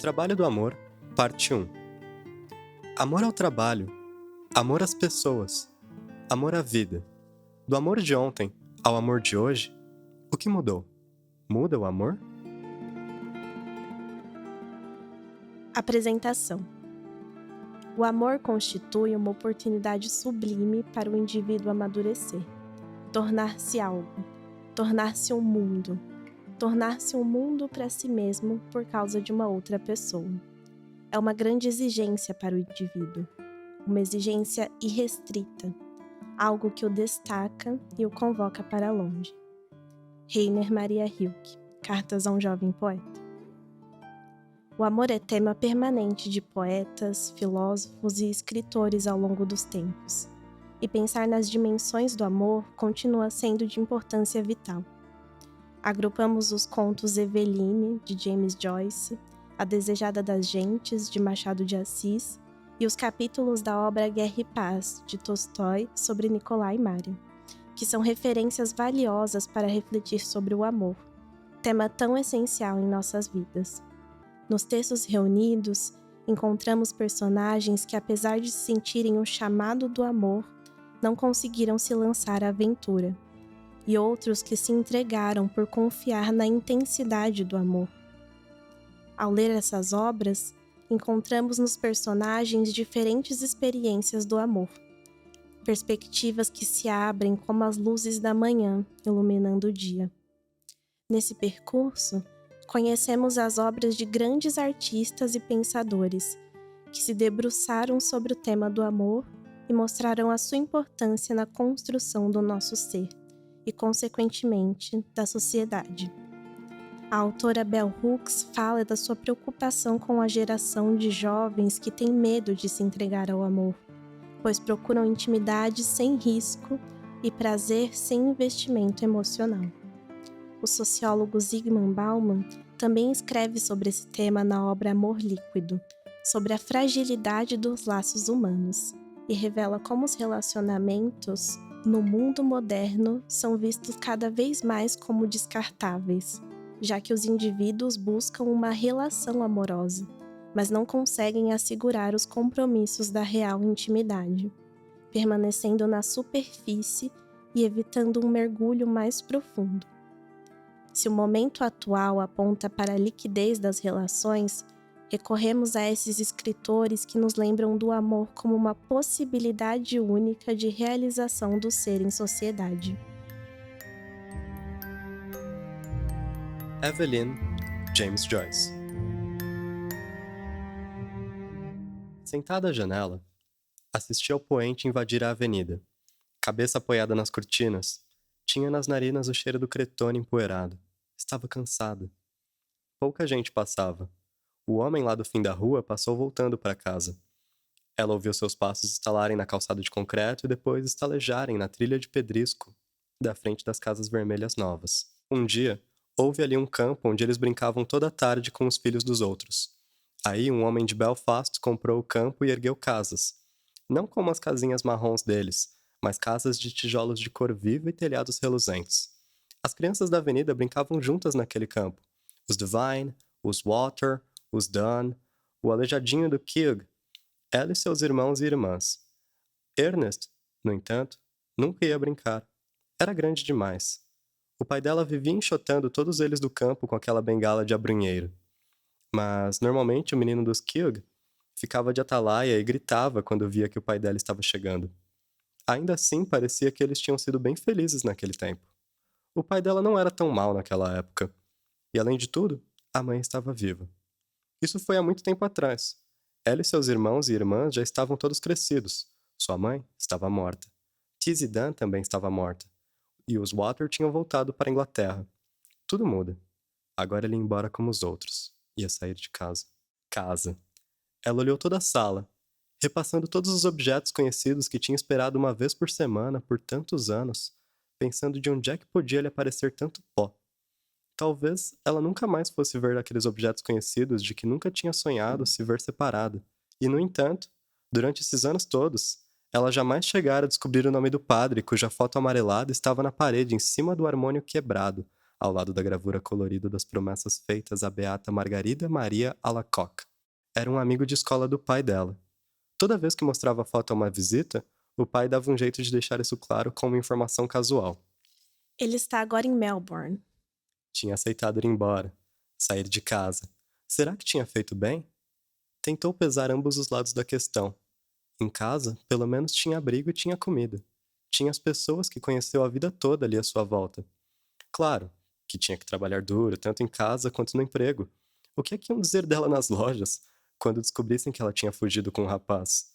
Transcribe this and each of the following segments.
Trabalho do Amor, Parte 1. Amor ao trabalho, amor às pessoas, amor à vida. Do amor de ontem ao amor de hoje, o que mudou? Muda o amor? Apresentação. O amor constitui uma oportunidade sublime para o indivíduo amadurecer, tornar-se algo, tornar-se um mundo para si mesmo por causa de uma outra pessoa. É uma grande exigência para o indivíduo, uma exigência irrestrita, algo que o destaca e o convoca para longe. Rainer Maria Rilke, Cartas a um Jovem Poeta. O amor é tema permanente de poetas, filósofos e escritores ao longo dos tempos, e pensar nas dimensões do amor continua sendo de importância vital. Agrupamos os contos Eveline, de James Joyce, A Desejada das Gentes, de Machado de Assis, e os capítulos da obra Guerra e Paz, de Tolstói, sobre Nikolai Maria, que são referências valiosas para refletir sobre o amor, tema tão essencial em nossas vidas. Nos textos reunidos, encontramos personagens que, apesar de sentirem o chamado do amor, não conseguiram se lançar à aventura, e outros que se entregaram por confiar na intensidade do amor. Ao ler essas obras, encontramos nos personagens diferentes experiências do amor, perspectivas que se abrem como as luzes da manhã, iluminando o dia. Nesse percurso, conhecemos as obras de grandes artistas e pensadores, que se debruçaram sobre o tema do amor e mostraram a sua importância na construção do nosso ser e, consequentemente, da sociedade. A autora Bell Hooks fala da sua preocupação com a geração de jovens que tem medo de se entregar ao amor, pois procuram intimidade sem risco e prazer sem investimento emocional. O sociólogo Zygmunt Bauman também escreve sobre esse tema na obra Amor Líquido, sobre a fragilidade dos laços humanos, e revela como os relacionamentos no mundo moderno são vistos cada vez mais como descartáveis, já que os indivíduos buscam uma relação amorosa, mas não conseguem assegurar os compromissos da real intimidade, permanecendo na superfície e evitando um mergulho mais profundo. Se o momento atual aponta para a liquidez das relações, recorremos a esses escritores que nos lembram do amor como uma possibilidade única de realização do ser em sociedade. Eveline, James Joyce. Sentada à janela, assisti ao poente invadir a avenida. Cabeça apoiada nas cortinas, tinha nas narinas o cheiro do cretone empoeirado. Estava cansada. Pouca gente passava. O homem lá do fim da rua passou voltando para casa. Ela ouviu seus passos estalarem na calçada de concreto e depois estalejarem na trilha de pedrisco da frente das casas vermelhas novas. Um dia, houve ali um campo onde eles brincavam toda a tarde com os filhos dos outros. Aí um homem de Belfast comprou o campo e ergueu casas. Não como as casinhas marrons deles, mas casas de tijolos de cor viva e telhados reluzentes. As crianças da avenida brincavam juntas naquele campo. Os Devine, os Water, os Dunn, o aleijadinho do Keogh, ela e seus irmãos e irmãs. Ernest, no entanto, nunca ia brincar. Era grande demais. O pai dela vivia enxotando todos eles do campo com aquela bengala de abrunheiro. Mas, normalmente, o menino dos Keogh ficava de atalaia e gritava quando via que o pai dela estava chegando. Ainda assim, parecia que eles tinham sido bem felizes naquele tempo. O pai dela não era tão mau naquela época. E, além de tudo, a mãe estava viva. Isso foi há muito tempo atrás. Ela e seus irmãos e irmãs já estavam todos crescidos. Sua mãe estava morta. Tizzy Dunn também estava morta. E os Water tinham voltado para a Inglaterra. Tudo muda. Agora ele ia embora como os outros. Ia sair de casa. Casa. Ela olhou toda a sala, repassando todos os objetos conhecidos que tinha esperado uma vez por semana por tantos anos, pensando de onde é que podia lhe aparecer tanto pó. Talvez ela nunca mais fosse ver aqueles objetos conhecidos de que nunca tinha sonhado se ver separada. E, no entanto, durante esses anos todos, ela jamais chegara a descobrir o nome do padre cuja foto amarelada estava na parede em cima do harmônio quebrado, ao lado da gravura colorida das promessas feitas à beata Margarida Maria Alacoque. Era um amigo de escola do pai dela. Toda vez que mostrava a foto a uma visita, o pai dava um jeito de deixar isso claro como informação casual. Ele está agora em Melbourne. Tinha aceitado ir embora, sair de casa. Será que tinha feito bem? Tentou pesar ambos os lados da questão. Em casa, pelo menos tinha abrigo e tinha comida. Tinha as pessoas que conheceu a vida toda ali à sua volta. Claro, que tinha que trabalhar duro, tanto em casa quanto no emprego. O que é que iam dizer dela nas lojas, quando descobrissem que ela tinha fugido com um rapaz?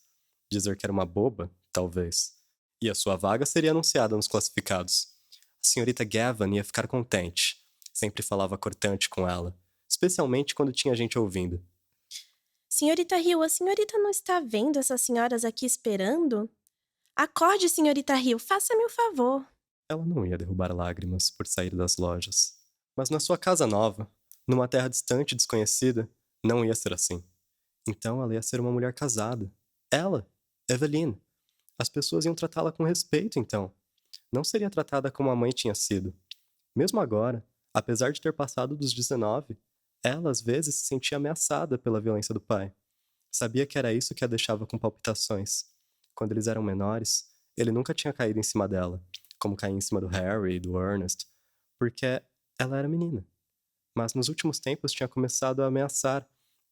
Dizer que era uma boba? Talvez. E a sua vaga seria anunciada nos classificados. A senhorita Gavin ia ficar contente. Sempre falava cortante com ela, especialmente quando tinha gente ouvindo. Senhorita Hill, a senhorita não está vendo essas senhoras aqui esperando? Acorde, senhorita Hill, faça-me o favor. Ela não ia derrubar lágrimas por sair das lojas. Mas na sua casa nova, numa terra distante e desconhecida, não ia ser assim. Então ela ia ser uma mulher casada. Ela, Evelyn. As pessoas iam tratá-la com respeito, então. Não seria tratada como a mãe tinha sido. Mesmo agora, apesar de ter passado dos 19, ela às vezes se sentia ameaçada pela violência do pai. Sabia que era isso que a deixava com palpitações. Quando eles eram menores, ele nunca tinha caído em cima dela, como caía em cima do Harry e do Ernest, porque ela era menina. Mas nos últimos tempos tinha começado a ameaçar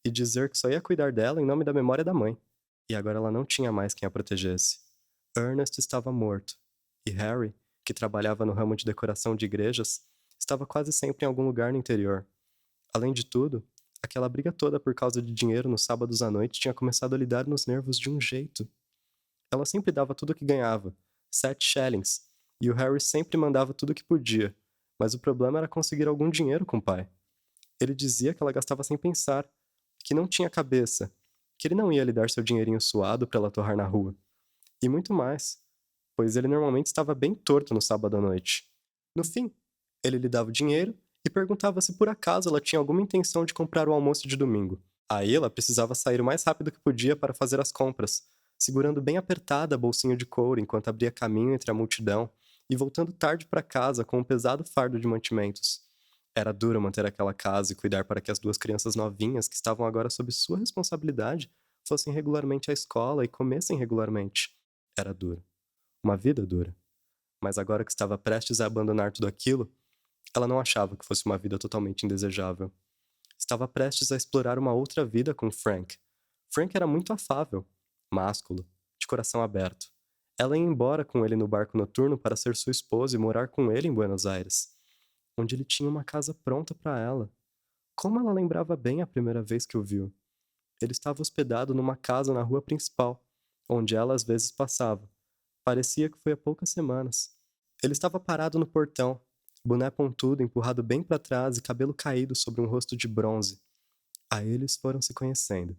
e dizer que só ia cuidar dela em nome da memória da mãe. E agora ela não tinha mais quem a protegesse. Ernest estava morto, e Harry, que trabalhava no ramo de decoração de igrejas, estava quase sempre em algum lugar no interior. Além de tudo, aquela briga toda por causa de dinheiro nos sábados à noite tinha começado a lhe dar nos nervos de um jeito. Ela sempre dava tudo o que ganhava, 7 shillings, e o Harry sempre mandava tudo o que podia, mas o problema era conseguir algum dinheiro com o pai. Ele dizia que ela gastava sem pensar, que não tinha cabeça, que ele não ia lhe dar seu dinheirinho suado para ela torrar na rua. E muito mais, pois ele normalmente estava bem torto no sábado à noite. No fim, ele lhe dava o dinheiro e perguntava se por acaso ela tinha alguma intenção de comprar o almoço de domingo. Aí ela precisava sair o mais rápido que podia para fazer as compras, segurando bem apertada a bolsinha de couro enquanto abria caminho entre a multidão e voltando tarde para casa com um pesado fardo de mantimentos. Era duro manter aquela casa e cuidar para que as 2 crianças novinhas que estavam agora sob sua responsabilidade fossem regularmente à escola e comessem regularmente. Era duro. Uma vida dura. Mas agora que estava prestes a abandonar tudo aquilo, ela não achava que fosse uma vida totalmente indesejável. Estava prestes a explorar uma outra vida com Frank. Frank era muito afável, másculo, de coração aberto. Ela ia embora com ele no barco noturno para ser sua esposa e morar com ele em Buenos Aires, onde ele tinha uma casa pronta para ela. Como ela lembrava bem a primeira vez que o viu. Ele estava hospedado numa casa na rua principal, onde ela às vezes passava. Parecia que foi há poucas semanas. Ele estava parado no portão, boné pontudo empurrado bem para trás e cabelo caído sobre um rosto de bronze. Aí eles foram se conhecendo.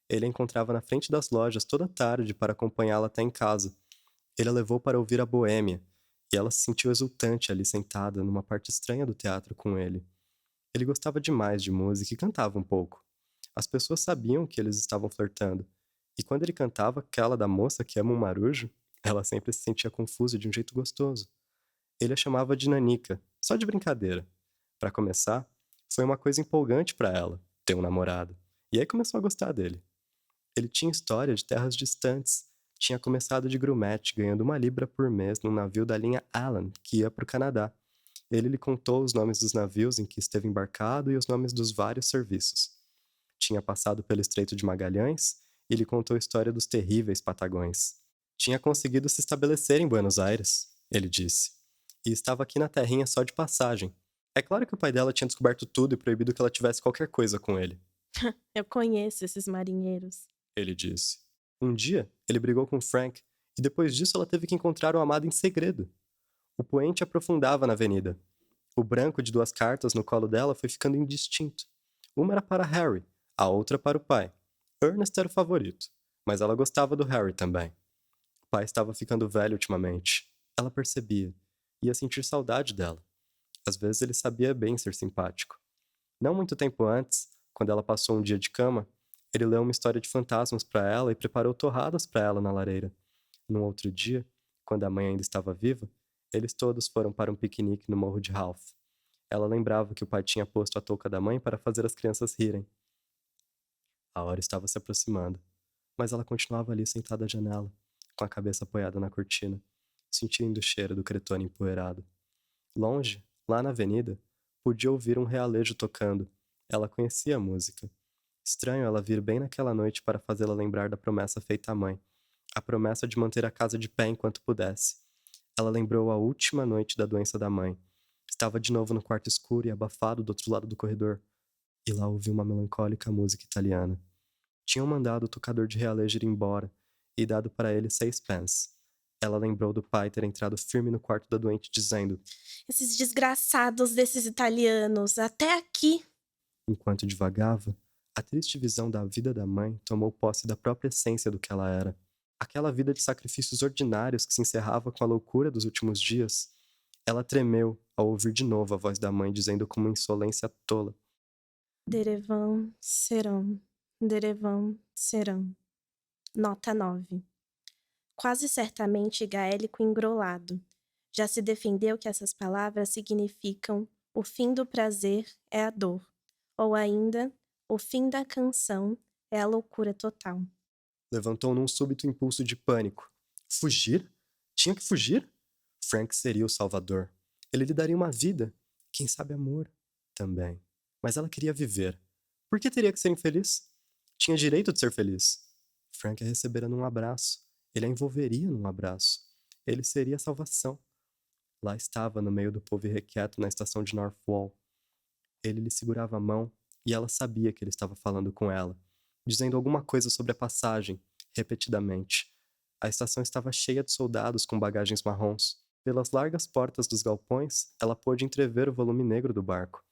Ele a encontrava na frente das lojas toda tarde para acompanhá-la até em casa. Ele a levou para ouvir a Boêmia, e ela se sentiu exultante ali sentada numa parte estranha do teatro com ele. Ele gostava demais de música e cantava um pouco. As pessoas sabiam que eles estavam flertando, e quando ele cantava aquela da moça que ama um marujo, ela sempre se sentia confusa de um jeito gostoso. Ele a chamava de Nanica, só de brincadeira. Para começar, foi uma coisa empolgante para ela, ter um namorado, e aí começou a gostar dele. Ele tinha história de terras distantes, tinha começado de grumete, ganhando 1 libra por mês num navio da linha Allan, que ia para o Canadá. Ele lhe contou os nomes dos navios em que esteve embarcado e os nomes dos vários serviços. Tinha passado pelo Estreito de Magalhães e lhe contou a história dos terríveis Patagões. Tinha conseguido se estabelecer em Buenos Aires, ele disse, e estava aqui na terrinha só de passagem. É claro que o pai dela tinha descoberto tudo e proibido que ela tivesse qualquer coisa com ele, Eu conheço esses marinheiros. ele disse. Um dia, ele brigou com Frank, e depois disso ela teve que encontrar o amado em segredo. O poente aprofundava na avenida. O branco de 2 cartas no colo dela foi ficando indistinto. Uma era para Harry, a outra para o pai. Ernest era o favorito, mas ela gostava do Harry também. O pai estava ficando velho ultimamente. Ela percebia. Ia sentir saudade dela. Às vezes ele sabia bem ser simpático. Não muito tempo antes, quando ela passou um dia de cama, ele leu uma história de fantasmas para ela e preparou torradas para ela na lareira. Num outro dia, quando a mãe ainda estava viva, eles todos foram para um piquenique no Morro de Ralph. Ela lembrava que o pai tinha posto a touca da mãe para fazer as crianças rirem. A hora estava se aproximando, mas ela continuava ali sentada à janela, com a cabeça apoiada na cortina, sentindo o cheiro do cretone empoeirado. Longe, lá na avenida, podia ouvir um realejo tocando. Ela conhecia a música. Estranho ela vir bem naquela noite para fazê-la lembrar da promessa feita à mãe, a promessa de manter a casa de pé enquanto pudesse. Ela lembrou a última noite da doença da mãe. Estava de novo no quarto escuro e abafado do outro lado do corredor, e lá ouviu uma melancólica música italiana. Tinham mandado o tocador de realejo ir embora e dado para ele 6 pence. Ela lembrou do pai ter entrado firme no quarto da doente, dizendo, Esses desgraçados desses italianos, até aqui. enquanto divagava, a triste visão da vida da mãe tomou posse da própria essência do que ela era. Aquela vida de sacrifícios ordinários que se encerrava com a loucura dos últimos dias. Ela tremeu ao ouvir de novo a voz da mãe dizendo com uma insolência tola, Derevan serão, Derevan serão. Nota 9. Quase certamente gaélico engrolado. Já se defendeu que essas palavras significam o fim do prazer é a dor, ou ainda, o fim da canção é a loucura total. Levantou num súbito impulso de pânico. Fugir? Tinha que fugir? Frank seria o salvador. Ele lhe daria uma vida. Quem sabe amor? Também. Mas ela queria viver. Por que teria que ser infeliz? Tinha direito de ser feliz. Frank a recebera num abraço. Ele a envolveria num abraço. Ele seria a salvação. Lá estava, no meio do povo irrequieto, na estação de Northwall. Ele lhe segurava a mão e ela sabia que ele estava falando com ela, dizendo alguma coisa sobre a passagem, repetidamente. A estação estava cheia de soldados com bagagens marrons. Pelas largas portas dos galpões, ela pôde entrever o volume negro do barco,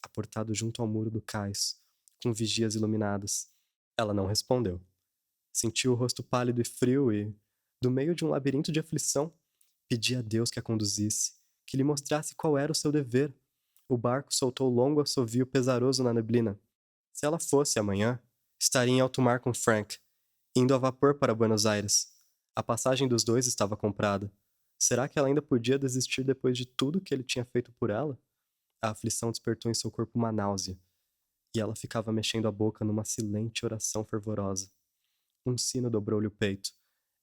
aportado junto ao muro do cais, com vigias iluminadas. Ela não respondeu. Sentiu o rosto pálido e frio e, do meio de um labirinto de aflição, pedia a Deus que a conduzisse, que lhe mostrasse qual era o seu dever. O barco soltou longo assovio pesaroso na neblina. Se ela fosse amanhã, estaria em alto mar com Frank, indo a vapor para Buenos Aires. A passagem dos dois estava comprada. Será que ela ainda podia desistir depois de tudo que ele tinha feito por ela? A aflição despertou em seu corpo uma náusea, e ela ficava mexendo a boca numa silente oração fervorosa. Um sino dobrou-lhe o peito.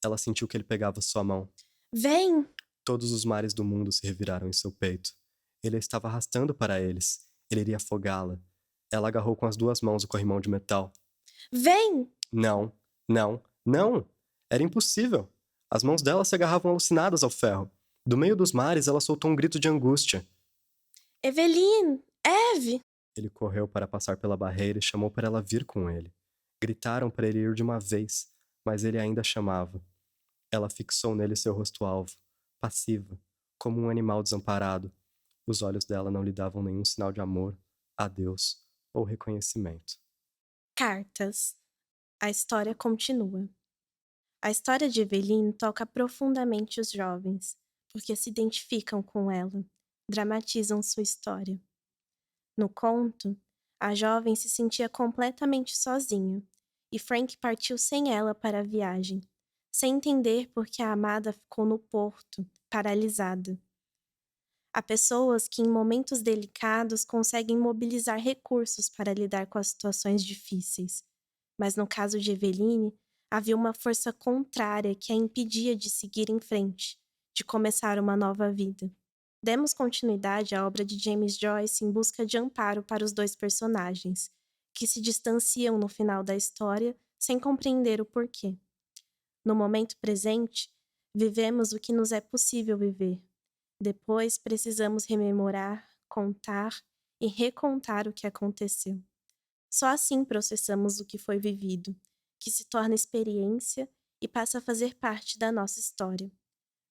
Ela sentiu que ele pegava sua mão. Vem! Todos os mares do mundo se reviraram em seu peito. Ele a estava arrastando para eles. Ele iria afogá-la. Ela agarrou com as 2 mãos o corrimão de metal. Vem! Não, não, não! Era impossível. As mãos dela se agarravam alucinadas ao ferro. Do meio dos mares, ela soltou um grito de angústia. Eveline! Eve! Ele correu para passar pela barreira e chamou para ela vir com ele. Gritaram para ele ir de uma vez, mas ele ainda chamava. Ela fixou nele seu rosto alvo, passiva, como um animal desamparado. Os olhos dela não lhe davam nenhum sinal de amor, adeus ou reconhecimento. Cartas. A história continua. A história de Eveline toca profundamente os jovens, porque se identificam com ela, dramatizam sua história. No conto, a jovem se sentia completamente sozinha, e Frank partiu sem ela para a viagem, sem entender por que a amada ficou no porto, paralisada. Há pessoas que, em momentos delicados, conseguem mobilizar recursos para lidar com as situações difíceis. Mas no caso de Eveline, havia uma força contrária que a impedia de seguir em frente, de começar uma nova vida. Demos continuidade à obra de James Joyce em busca de amparo para os 2 personagens, que se distanciam no final da história sem compreender o porquê. No momento presente, vivemos o que nos é possível viver. Depois precisamos rememorar, contar e recontar o que aconteceu. Só assim processamos o que foi vivido, que se torna experiência e passa a fazer parte da nossa história.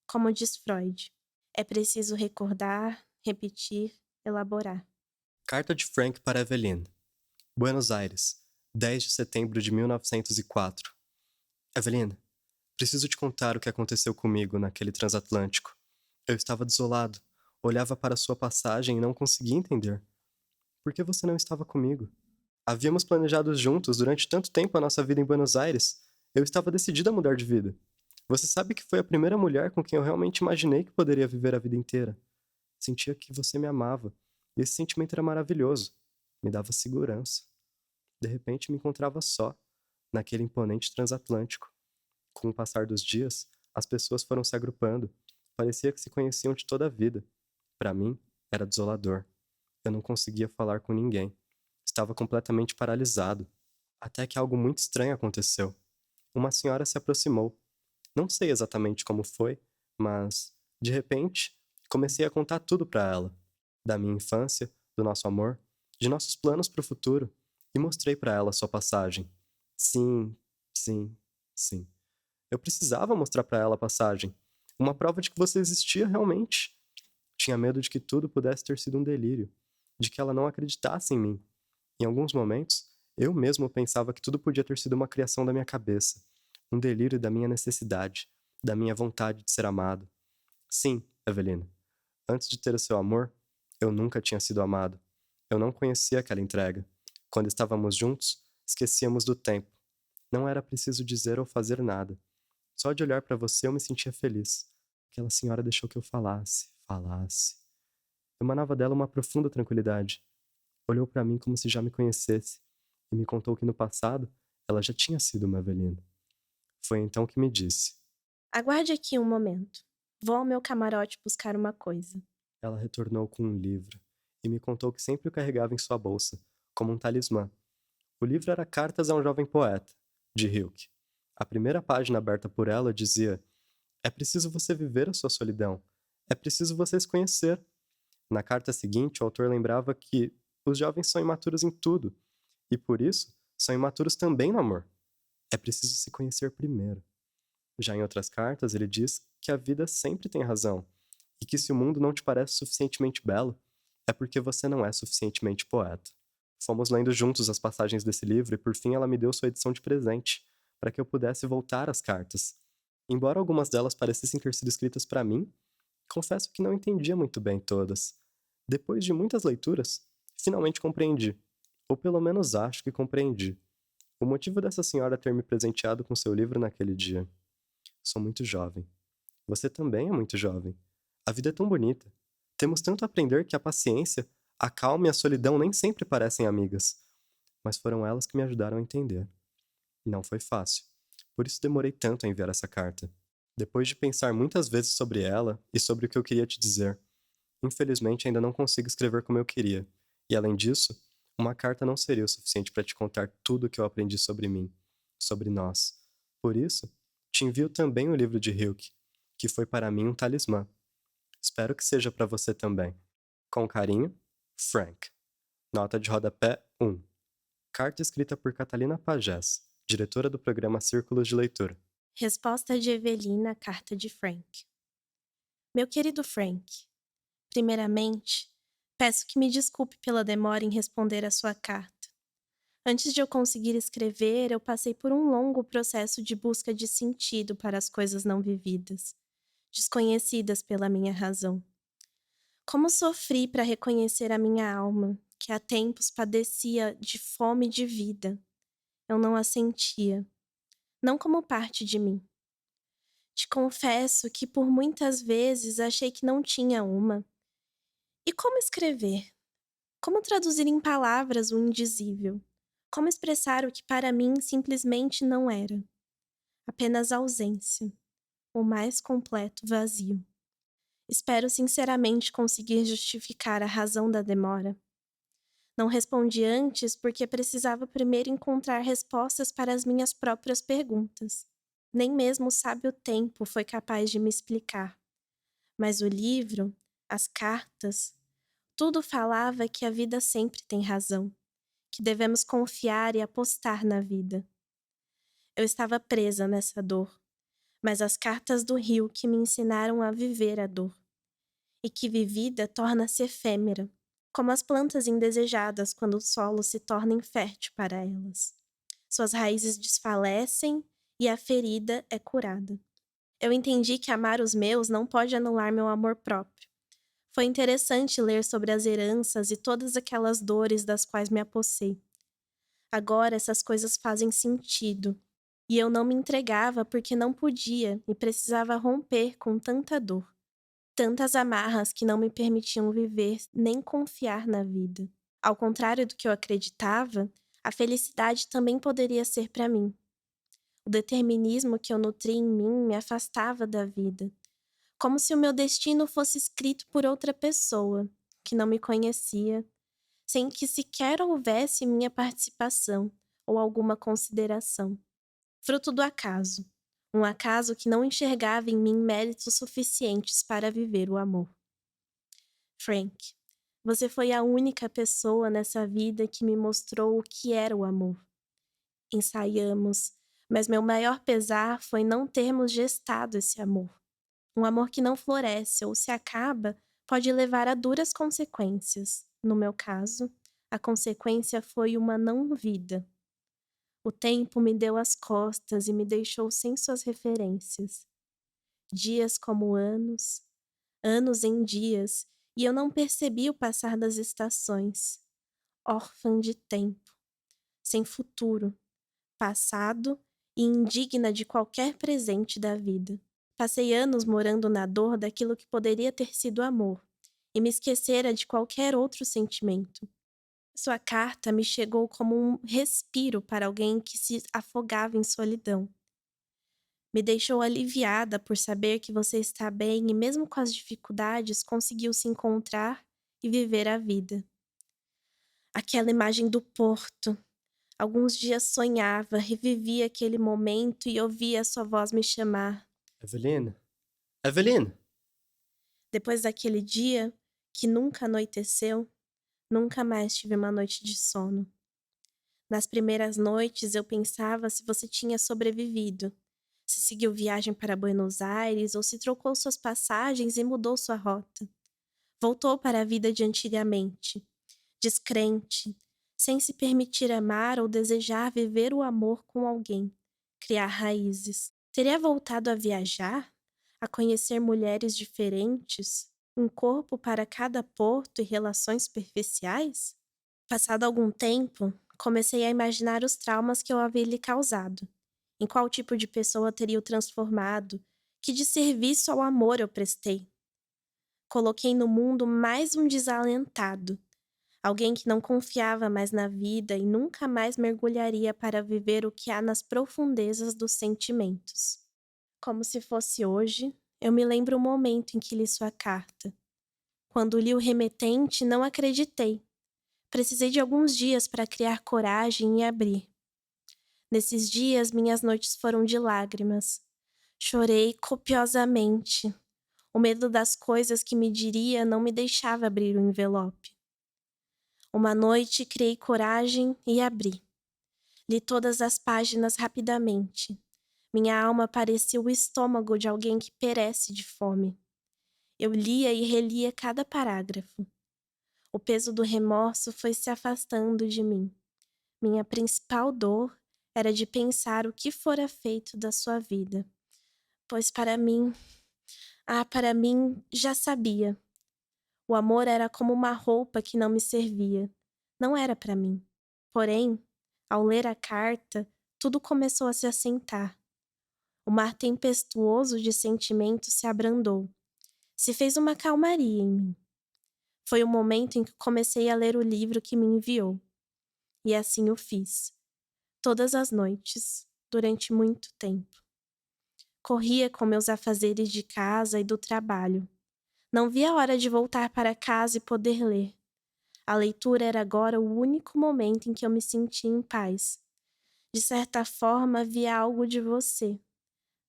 Como diz Freud, é preciso recordar, repetir, elaborar. Carta de Frank para Eveline. Buenos Aires, 10 de setembro de 1904. Eveline, preciso te contar o que aconteceu comigo naquele transatlântico. Eu estava desolado, olhava para sua passagem e não conseguia entender. Por que você não estava comigo? Havíamos planejado juntos durante tanto tempo a nossa vida em Buenos Aires. Eu estava decidida a mudar de vida. Você sabe que foi a primeira mulher com quem eu realmente imaginei que poderia viver a vida inteira. Sentia que você me amava, E esse sentimento era maravilhoso, me dava segurança. De repente me encontrava só, naquele imponente transatlântico. Com o passar dos dias, as pessoas foram se agrupando. Parecia que se conheciam de toda a vida. Para mim, era desolador. Eu não conseguia falar com ninguém. Estava completamente paralisado. Até que algo muito estranho aconteceu. Uma senhora se aproximou. Não sei exatamente como foi, mas, de repente, comecei a contar tudo para ela. Da minha infância, do nosso amor, de nossos planos para o futuro, e mostrei para ela sua passagem. Sim, sim, sim. Eu precisava mostrar para ela a passagem. Uma prova de que você existia realmente. Tinha medo de que tudo pudesse ter sido um delírio, de que ela não acreditasse em mim. Em alguns momentos, eu mesmo pensava que tudo podia ter sido uma criação da minha cabeça, um delírio da minha necessidade, da minha vontade de ser amado. Sim, Evelina, antes de ter o seu amor, eu nunca tinha sido amado. Eu não conhecia aquela entrega. Quando estávamos juntos, esquecíamos do tempo. Não era preciso dizer ou fazer nada. Só de olhar para você eu me sentia feliz. Aquela senhora deixou que eu falasse. Emanava dela uma profunda tranquilidade. Olhou para mim como se já me conhecesse e me contou que no passado ela já tinha sido uma Evelina. Foi então que me disse. Aguarde aqui um momento. Vou ao meu camarote buscar uma coisa. Ela retornou com um livro e me contou que sempre o carregava em sua bolsa, como um talismã. O livro era Cartas a um Jovem Poeta, de Hilke. A primeira página aberta por ela dizia: é preciso você viver a sua solidão. É preciso você se conhecer. Na carta seguinte, o autor lembrava que os jovens são imaturos em tudo, e por isso são imaturos também no amor. É preciso se conhecer primeiro. Já em outras cartas, ele diz que a vida sempre tem razão, e que se o mundo não te parece suficientemente belo, é porque você não é suficientemente poeta. Fomos lendo juntos as passagens desse livro e por fim ela me deu sua edição de presente, para que eu pudesse voltar às cartas. Embora algumas delas parecessem ter sido escritas para mim, confesso que não entendia muito bem todas. Depois de muitas leituras, finalmente compreendi. Ou pelo menos acho que compreendi. O motivo dessa senhora ter me presenteado com seu livro naquele dia. Sou muito jovem. Você também é muito jovem. A vida é tão bonita. Temos tanto a aprender que a paciência, a calma e a solidão nem sempre parecem amigas. Mas foram elas que me ajudaram a entender. E não foi fácil. Por isso demorei tanto a enviar essa carta. Depois de pensar muitas vezes sobre ela e sobre o que eu queria te dizer, infelizmente ainda não consigo escrever como eu queria. E além disso, uma carta não seria o suficiente para te contar tudo o que eu aprendi sobre mim, sobre nós. Por isso, te envio também o livro de Hilke, que foi para mim um talismã. Espero que seja para você também. Com carinho, Frank. Nota de rodapé 1. Carta escrita por Catalina Pagés, diretora do programa Círculos de Leitura. Resposta de Evelina à carta de Frank. Meu querido Frank, primeiramente, peço que me desculpe pela demora em responder à sua carta. Antes de eu conseguir escrever, eu passei por um longo processo de busca de sentido para as coisas não vividas, desconhecidas pela minha razão. Como sofri para reconhecer a minha alma, que há tempos padecia de fome de vida. Eu não a sentia, não como parte de mim. Te confesso que por muitas vezes achei que não tinha uma. E como escrever? Como traduzir em palavras o indizível? Como expressar o que para mim simplesmente não era? Apenas ausência, o mais completo vazio. Espero sinceramente conseguir justificar a razão da demora. Não respondi antes porque precisava primeiro encontrar respostas para as minhas próprias perguntas. Nem mesmo o sábio tempo foi capaz de me explicar. Mas o livro, as cartas, tudo falava que a vida sempre tem razão, que devemos confiar e apostar na vida. Eu estava presa nessa dor, mas as cartas do rio que me ensinaram a viver a dor, e que vivida torna-se efêmera, como as plantas indesejadas quando o solo se torna infértil para elas. Suas raízes desfalecem e a ferida é curada. Eu entendi que amar os meus não pode anular meu amor próprio. Foi interessante ler sobre as heranças e todas aquelas dores das quais me apossei. Agora essas coisas fazem sentido, e eu não me entregava porque não podia e precisava romper com tanta dor. Tantas amarras que não me permitiam viver nem confiar na vida. Ao contrário do que eu acreditava, a felicidade também poderia ser para mim. O determinismo que eu nutri em mim me afastava da vida, como se o meu destino fosse escrito por outra pessoa, que não me conhecia, sem que sequer houvesse minha participação ou alguma consideração. Fruto do acaso. Um acaso que não enxergava em mim méritos suficientes para viver o amor. Frank, você foi a única pessoa nessa vida que me mostrou o que era o amor. Ensaiamos, mas meu maior pesar foi não termos gestado esse amor. Um amor que não floresce ou se acaba pode levar a duras consequências. No meu caso, a consequência foi uma não-vida. O tempo me deu as costas e me deixou sem suas referências. Dias como anos, anos em dias, e eu não percebi o passar das estações. Órfã de tempo, sem futuro, passado e indigna de qualquer presente da vida. Passei anos morando na dor daquilo que poderia ter sido amor, e me esquecera de qualquer outro sentimento. Sua carta me chegou como um respiro para alguém que se afogava em solidão. Me deixou aliviada por saber que você está bem e, mesmo com as dificuldades, conseguiu se encontrar e viver a vida. Aquela imagem do porto. Alguns dias sonhava, revivia aquele momento e ouvia sua voz me chamar. Evelina? Evelina! Depois daquele dia, que nunca anoiteceu, nunca mais tive uma noite de sono. Nas primeiras noites eu pensava se você tinha sobrevivido, se seguiu viagem para Buenos Aires ou se trocou suas passagens e mudou sua rota. Voltou para a vida de antigamente, descrente, sem se permitir amar ou desejar viver o amor com alguém, criar raízes. Teria voltado a viajar? A conhecer mulheres diferentes? Um corpo para cada porto e relações superficiais? Passado algum tempo, comecei a imaginar os traumas que eu havia lhe causado. Em qual tipo de pessoa teria o transformado? Que de serviço ao amor eu prestei? Coloquei no mundo mais um desalentado, alguém que não confiava mais na vida e nunca mais mergulharia para viver o que há nas profundezas dos sentimentos. Como se fosse hoje, eu me lembro o momento em que li sua carta. Quando li o remetente, não acreditei. Precisei de alguns dias para criar coragem e abrir. Nesses dias, minhas noites foram de lágrimas. Chorei copiosamente. O medo das coisas que me diria não me deixava abrir o envelope. Uma noite criei coragem e abri. Li todas as páginas rapidamente. Minha alma parecia o estômago de alguém que perece de fome. Eu lia e relia cada parágrafo. O peso do remorso foi se afastando de mim. Minha principal dor era de pensar o que fora feito da sua vida. Pois para mim, já sabia. O amor era como uma roupa que não me servia. Não era para mim. Porém, ao ler a carta, tudo começou a se assentar. O mar tempestuoso de sentimentos se abrandou. Se fez uma calmaria em mim. Foi o momento em que comecei a ler o livro que me enviou. E assim o fiz. Todas as noites, durante muito tempo. Corria com meus afazeres de casa e do trabalho. Não via a hora de voltar para casa e poder ler. A leitura era agora o único momento em que eu me sentia em paz. De certa forma, havia algo de você.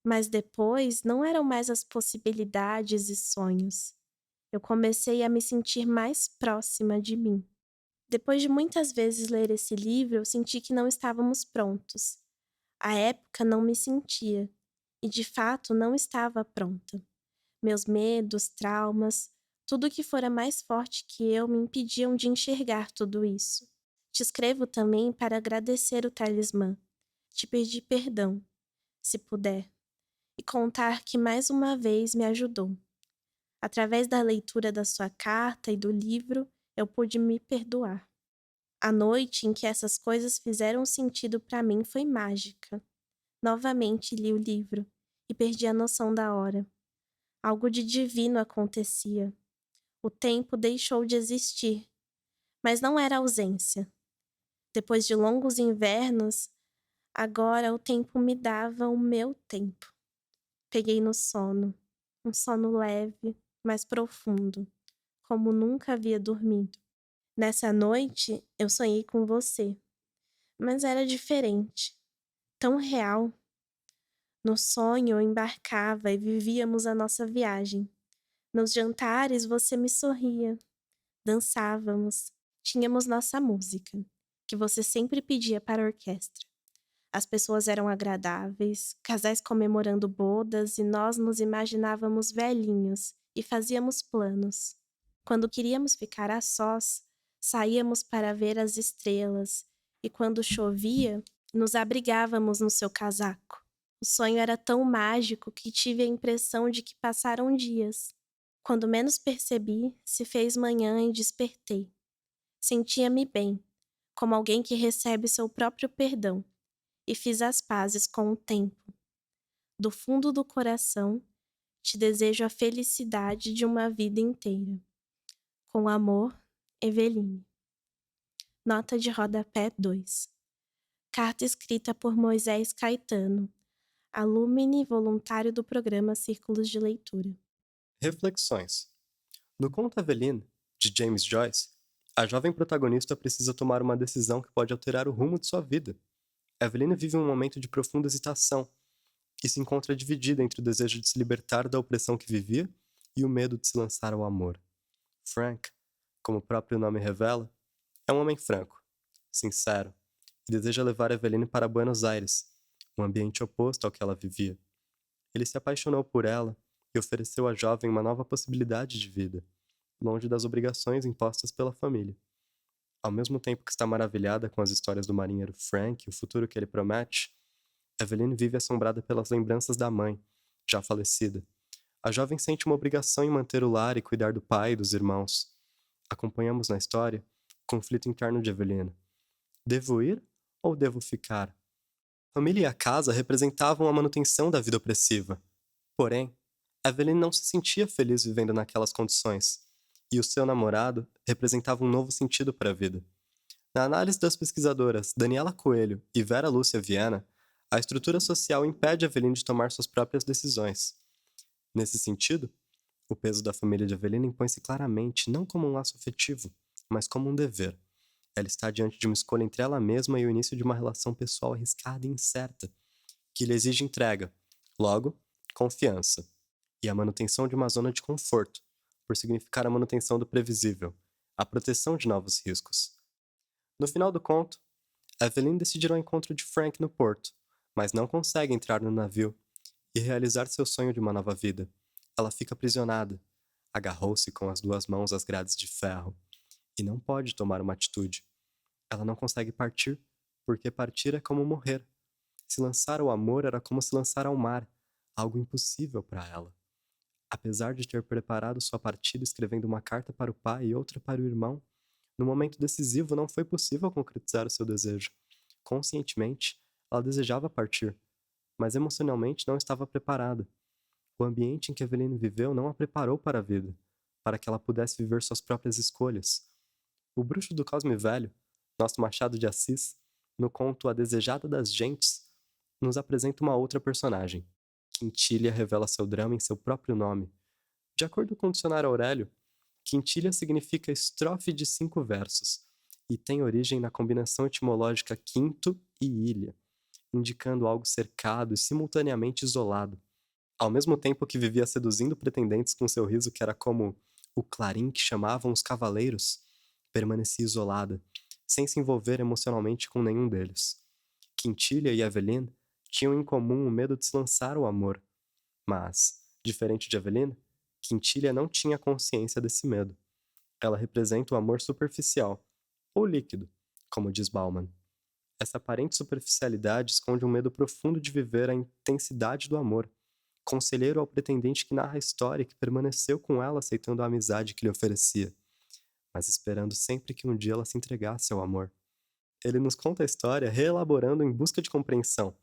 Mas depois, não eram mais as possibilidades e sonhos. Eu comecei a me sentir mais próxima de mim. Depois de muitas vezes ler esse livro, eu senti que não estávamos prontos. À época, não me sentia. E de fato, não estava pronta. Meus medos, traumas, tudo que fora mais forte que eu me impediam de enxergar tudo isso. Te escrevo também para agradecer o talismã, te pedir perdão, se puder, e contar que mais uma vez me ajudou. Através da leitura da sua carta e do livro, eu pude me perdoar. A noite em que essas coisas fizeram sentido para mim foi mágica. Novamente li o livro e perdi a noção da hora. Algo de divino acontecia. O tempo deixou de existir, mas não era ausência. Depois de longos invernos, agora o tempo me dava o meu tempo. Peguei no sono, um sono leve, mas profundo, como nunca havia dormido. Nessa noite, eu sonhei com você, mas era diferente, tão real. No sonho, eu embarcava e vivíamos a nossa viagem. Nos jantares, você me sorria, dançávamos, tínhamos nossa música, que você sempre pedia para a orquestra. As pessoas eram agradáveis, casais comemorando bodas e nós nos imaginávamos velhinhos e fazíamos planos. Quando queríamos ficar a sós, saíamos para ver as estrelas e quando chovia, nos abrigávamos no seu casaco. O sonho era tão mágico que tive a impressão de que passaram dias. Quando menos percebi, se fez manhã e despertei. Sentia-me bem, como alguém que recebe seu próprio perdão, e fiz as pazes com o tempo. Do fundo do coração, te desejo a felicidade de uma vida inteira. Com amor, Eveline. Nota de rodapé 2. Carta escrita por Moisés Caetano, alumni voluntário do programa Círculos de Leitura. Reflexões. No conto Eveline, de James Joyce, a jovem protagonista precisa tomar uma decisão que pode alterar o rumo de sua vida. Eveline vive um momento de profunda hesitação e se encontra dividida entre o desejo de se libertar da opressão que vivia e o medo de se lançar ao amor. Frank, como o próprio nome revela, é um homem franco, sincero, e deseja levar Eveline para Buenos Aires, um ambiente oposto ao que ela vivia. Ele se apaixonou por ela e ofereceu à jovem uma nova possibilidade de vida, longe das obrigações impostas pela família. Ao mesmo tempo que está maravilhada com as histórias do marinheiro Frank e o futuro que ele promete, Eveline vive assombrada pelas lembranças da mãe, já falecida. A jovem sente uma obrigação em manter o lar e cuidar do pai e dos irmãos. Acompanhamos na história o conflito interno de Eveline. Devo ir ou devo ficar? A família e a casa representavam a manutenção da vida opressiva. Porém, Eveline não se sentia feliz vivendo naquelas condições, e o seu namorado representava um novo sentido para a vida. Na análise das pesquisadoras Daniela Coelho e Vera Lúcia Viana, a estrutura social impede Eveline de tomar suas próprias decisões. Nesse sentido, o peso da família de Eveline impõe-se claramente não como um laço afetivo, mas como um dever. Ela está diante de uma escolha entre ela mesma e o início de uma relação pessoal arriscada e incerta, que lhe exige entrega, logo, confiança, e a manutenção de uma zona de conforto, por significar a manutenção do previsível, a proteção de novos riscos. No final do conto, Eveline decide ir ao encontro de Frank no porto, mas não consegue entrar no navio e realizar seu sonho de uma nova vida. Ela fica aprisionada, agarrou-se com as duas mãos às grades de ferro e não pode tomar uma atitude. Ela não consegue partir, porque partir é como morrer. Se lançar ao amor era como se lançar ao mar, algo impossível para ela. Apesar de ter preparado sua partida escrevendo uma carta para o pai e outra para o irmão, no momento decisivo não foi possível concretizar o seu desejo. Conscientemente, ela desejava partir, mas emocionalmente não estava preparada. O ambiente em que Eveline viveu não a preparou para a vida, para que ela pudesse viver suas próprias escolhas. O Bruxo do Cosme Velho, nosso Machado de Assis, no conto A Desejada das Gentes, nos apresenta uma outra personagem. Quintilha revela seu drama em seu próprio nome. De acordo com o dicionário Aurélio, quintilha significa estrofe de 5 versos e tem origem na combinação etimológica quinto e ilha, indicando algo cercado e simultaneamente isolado. Ao mesmo tempo que vivia seduzindo pretendentes com seu riso que era como o clarim que chamavam os cavaleiros, permanecia isolada, sem se envolver emocionalmente com nenhum deles. Quintilha e Eveline tinham em comum o medo de se lançar ao amor, mas, diferente de Eveline, Quintilha não tinha consciência desse medo. Ela representa o amor superficial, ou líquido, como diz Bauman. Essa aparente superficialidade esconde um medo profundo de viver a intensidade do amor, conselheiro ao pretendente que narra a história e que permaneceu com ela aceitando a amizade que lhe oferecia, mas esperando sempre que um dia ela se entregasse ao amor. Ele nos conta a história reelaborando em busca de compreensão.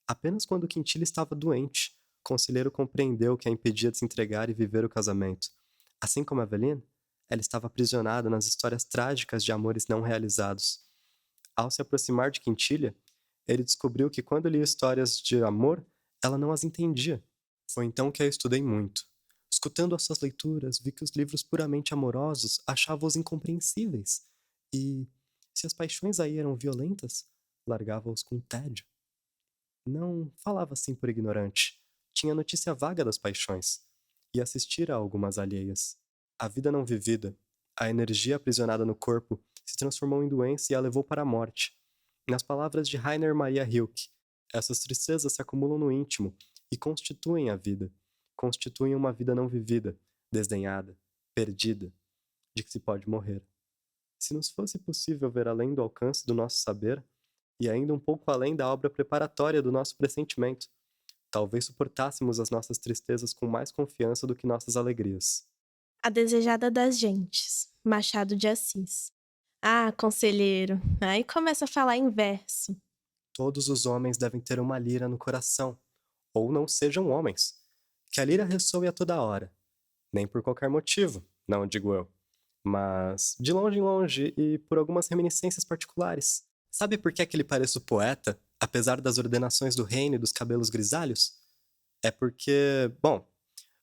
Apenas quando Quintilha estava doente, O conselheiro compreendeu o que a impedia de se entregar e viver o casamento. Assim como Aveline, ela estava aprisionada nas histórias trágicas de amores não realizados. Ao se aproximar de Quintilha, ele descobriu que quando lia histórias de amor, ela não as entendia. Foi então que a estudei muito. Escutando as suas leituras, vi que os livros puramente amorosos achava-os incompreensíveis. E, se as paixões aí eram violentas, largava-os com tédio. Não falava assim por ignorante. Tinha notícia vaga das paixões. E assistira a algumas alheias. A vida não vivida, a energia aprisionada no corpo, se transformou em doença e a levou para a morte. Nas palavras de Rainer Maria Rilke, essas tristezas se acumulam no íntimo e constituem a vida. Constituem uma vida não vivida, desdenhada, perdida, de que se pode morrer. Se nos fosse possível ver além do alcance do nosso saber, e ainda um pouco além da obra preparatória do nosso pressentimento, talvez suportássemos as nossas tristezas com mais confiança do que nossas alegrias. A Desejada das Gentes, Machado de Assis. Ah, conselheiro, aí começa a falar em verso. Todos os homens devem ter uma lira no coração, ou não sejam homens. Que a lira ressoe a toda hora. Nem por qualquer motivo, não digo eu. Mas de longe em longe e por algumas reminiscências particulares. Sabe por que é que ele parece o poeta, apesar das ordenações do reino e dos cabelos grisalhos? É porque, bom,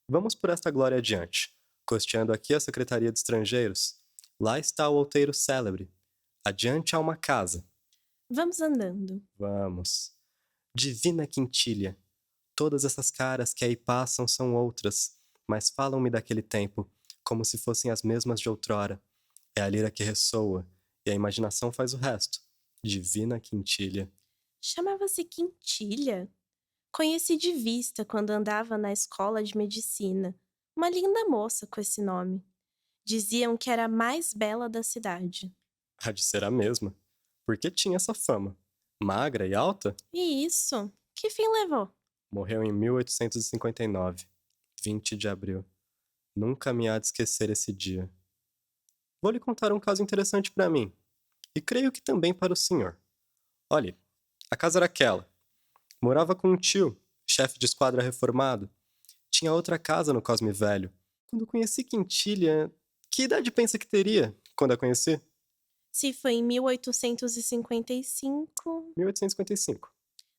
vamos por esta glória adiante. Costeando aqui a Secretaria de Estrangeiros. Lá está o outeiro célebre. Adiante há uma casa. Vamos andando. Vamos. Divina Quintilha. Todas essas caras que aí passam são outras, mas falam-me daquele tempo, como se fossem as mesmas de outrora. É a lira que ressoa, e a imaginação faz o resto. Divina Quintilha. Chamava-se Quintilha. Conheci de vista quando andava na escola de medicina. Uma linda moça com esse nome. Diziam que era a mais bela da cidade. Há de ser a mesma. Porque tinha essa fama. Magra e alta, E isso? Que fim levou? morreu em 1859, 20 de abril. Nunca me há de esquecer esse dia. Vou lhe contar um caso interessante para mim, e creio que também para o senhor. Olhe, a casa era aquela. Morava com um tio, chefe de esquadra reformado. Tinha outra casa no Cosme Velho. Quando conheci Quintilha, que idade pensa que teria quando a conheci? Se foi em 1855, 1855.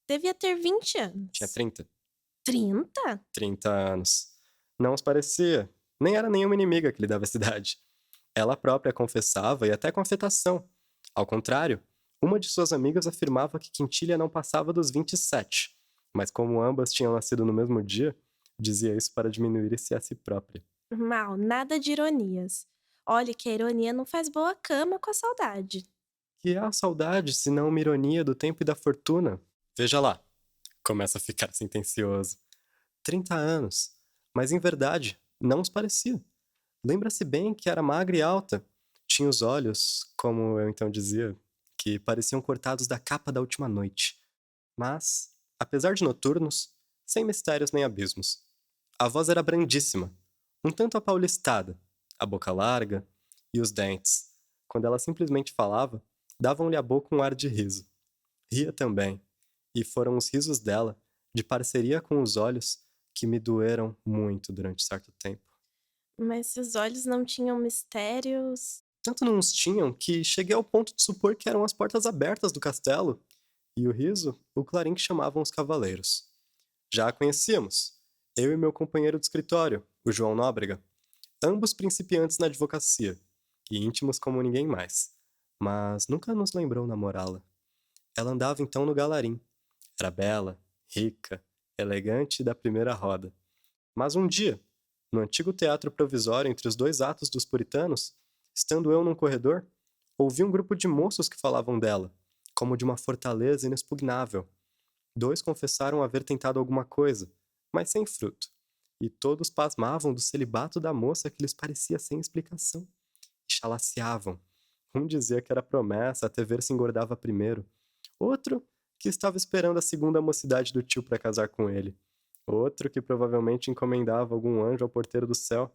devia ter 20 anos. Tinha 30. 30? 30 anos. Não os parecia. Nem era nenhuma inimiga que lhe dava essa idade. Ela própria confessava e até com afetação. Ao contrário, uma de suas amigas afirmava que Quintilha não passava dos 27, mas como ambas tinham nascido no mesmo dia, dizia isso para diminuir-se a si própria. Mal, nada de ironias. Olhe que a ironia não faz boa cama com a saudade. Que é a saudade, se não uma ironia do tempo e da fortuna? Veja lá. Começa a ficar sentencioso. 30 anos. Mas em verdade, não os parecia. Lembra-se bem que era magra e alta. Tinha os olhos, como eu então dizia, que pareciam cortados da capa da última noite. Mas, apesar de noturnos, sem mistérios nem abismos. A voz era brandíssima, um tanto apaulistada, a boca larga e os dentes. Quando ela simplesmente falava, davam-lhe à boca um ar de riso. Ria também, e foram os risos dela, de parceria com os olhos, que me doeram muito durante certo tempo. Mas se os olhos não tinham mistérios. Tanto não os tinham que cheguei ao ponto de supor que eram as portas abertas do castelo, e o riso, o clarim que chamavam os cavaleiros. Já a conhecíamos, eu e meu companheiro de escritório, o João Nóbrega, ambos principiantes na advocacia, e íntimos como ninguém mais, mas nunca nos lembrou namorá-la. Ela andava então no galarim. Era bela, rica, elegante e da primeira roda. Mas um dia, no antigo teatro provisório entre os dois atos dos puritanos, estando eu num corredor, ouvi um grupo de moços que falavam dela, como de uma fortaleza inexpugnável. Dois confessaram haver tentado alguma coisa, mas sem fruto. E todos pasmavam do celibato da moça que lhes parecia sem explicação. E chalaciavam. Um dizia que era promessa até ver se engordava primeiro. Outro que estava esperando a segunda mocidade do tio para casar com ele. Outro que provavelmente encomendava algum anjo ao porteiro do céu.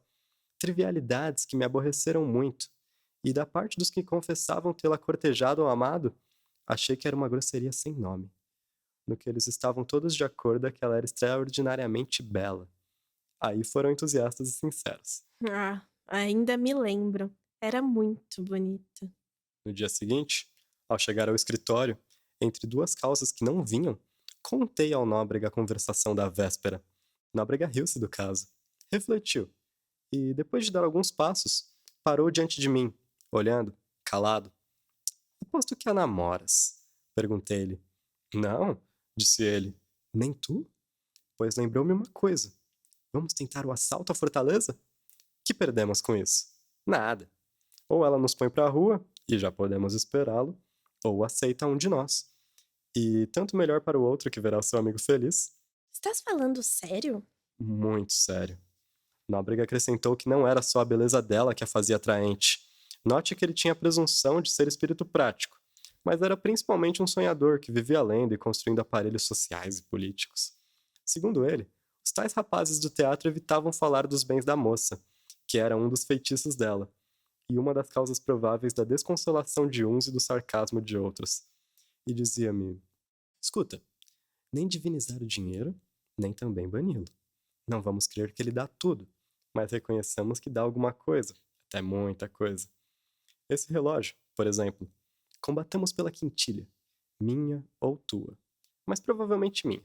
Trivialidades que me aborreceram muito. E da parte dos que confessavam tê-la cortejado ou amado, achei que era uma grosseria sem nome. no que eles estavam todos de acordo é que ela era extraordinariamente bela. Aí foram entusiastas e sinceros. Ah, ainda me lembro. Era muito bonita. No dia seguinte, ao chegar ao escritório, entre duas calças que não vinham, contei ao Nóbrega a conversação da véspera. Nóbrega riu-se do caso, refletiu, e depois de dar alguns passos, parou diante de mim, olhando, calado. "Aposto que a namoras?" Perguntei-lhe. "Não", disse ele. "Nem tu?" Pois lembrou-me uma coisa. "Vamos tentar o assalto à fortaleza? Que perdemos com isso?" "Nada. Ou ela nos põe pra rua, e já podemos esperá-lo, ou aceita um de nós. E tanto melhor para o outro que verá o seu amigo feliz." Estás falando sério? Muito sério. Nóbrega acrescentou que não era só a beleza dela que a fazia atraente. Note que ele tinha a presunção de ser espírito prático, mas era principalmente um sonhador que vivia lendo e construindo aparelhos sociais e políticos. Segundo ele, os tais rapazes do teatro evitavam falar dos bens da moça, que era um dos feitiços dela, e uma das causas prováveis da desconsolação de uns e do sarcasmo de outros. E dizia-me: "Escuta, nem divinizar o dinheiro, nem também bani-lo. Não vamos crer que ele dá tudo, mas reconheçamos que dá alguma coisa, até muita coisa. Esse relógio, por exemplo, combatemos pela quintilha, minha ou tua, mas provavelmente minha,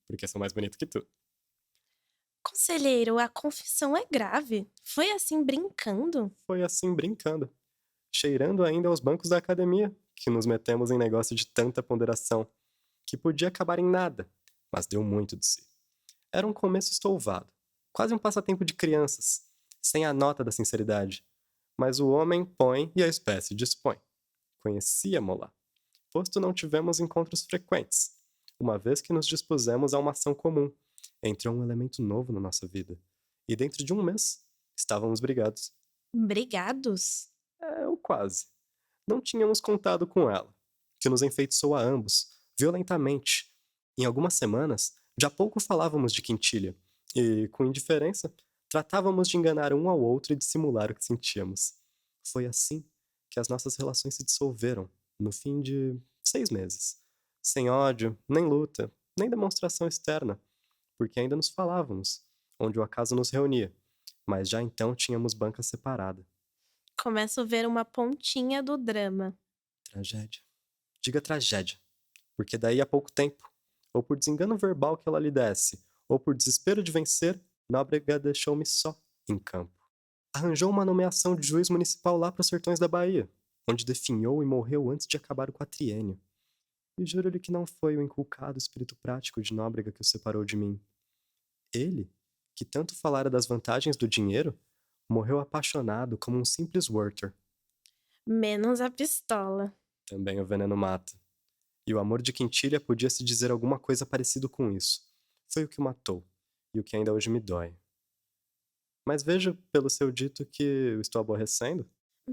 porque sou mais bonito que tu." Conselheiro, a confissão é grave. Foi assim brincando? Foi assim brincando, cheirando ainda aos bancos da academia, que nos metemos em negócio de tanta ponderação, que podia acabar em nada, mas deu muito de si. Era um começo estouvado, quase um passatempo de crianças, sem a nota da sinceridade. Mas o homem põe e a espécie dispõe. Conhecia-mo lá, posto não tivemos encontros frequentes, uma vez que nos dispusemos a uma ação comum. Entrou um elemento novo na nossa vida, e dentro de um mês estávamos brigados. Brigados? Ou quase. Não tínhamos contado com ela, que nos enfeitiçou a ambos, violentamente. Em algumas semanas, já pouco falávamos de quintilha, e, com indiferença, tratávamos de enganar um ao outro e dissimular o que sentíamos. Foi assim que as nossas relações se dissolveram, no fim de 6 meses. Sem ódio, nem luta, nem demonstração externa, porque ainda nos falávamos, onde o acaso nos reunia, mas já então tínhamos banca separada. Começo a ver uma pontinha do drama. Tragédia. Diga tragédia, porque daí a pouco tempo, ou por desengano verbal que ela lhe desse, ou por desespero de vencer, Nóbrega deixou-me só em campo. Arranjou uma nomeação de juiz municipal lá para os sertões da Bahia, onde definhou e morreu antes de acabar o quatriênio. E juro-lhe que não foi o inculcado espírito prático de Nóbrega que o separou de mim. Ele, que tanto falara das vantagens do dinheiro, morreu apaixonado como um simples Werther. Menos a pistola. Também o veneno mata. E o amor de Quintilha podia se dizer alguma coisa parecido com isso. Foi o que o matou, e o que ainda hoje me dói. Mas vejo pelo seu dito que o estou aborrecendo.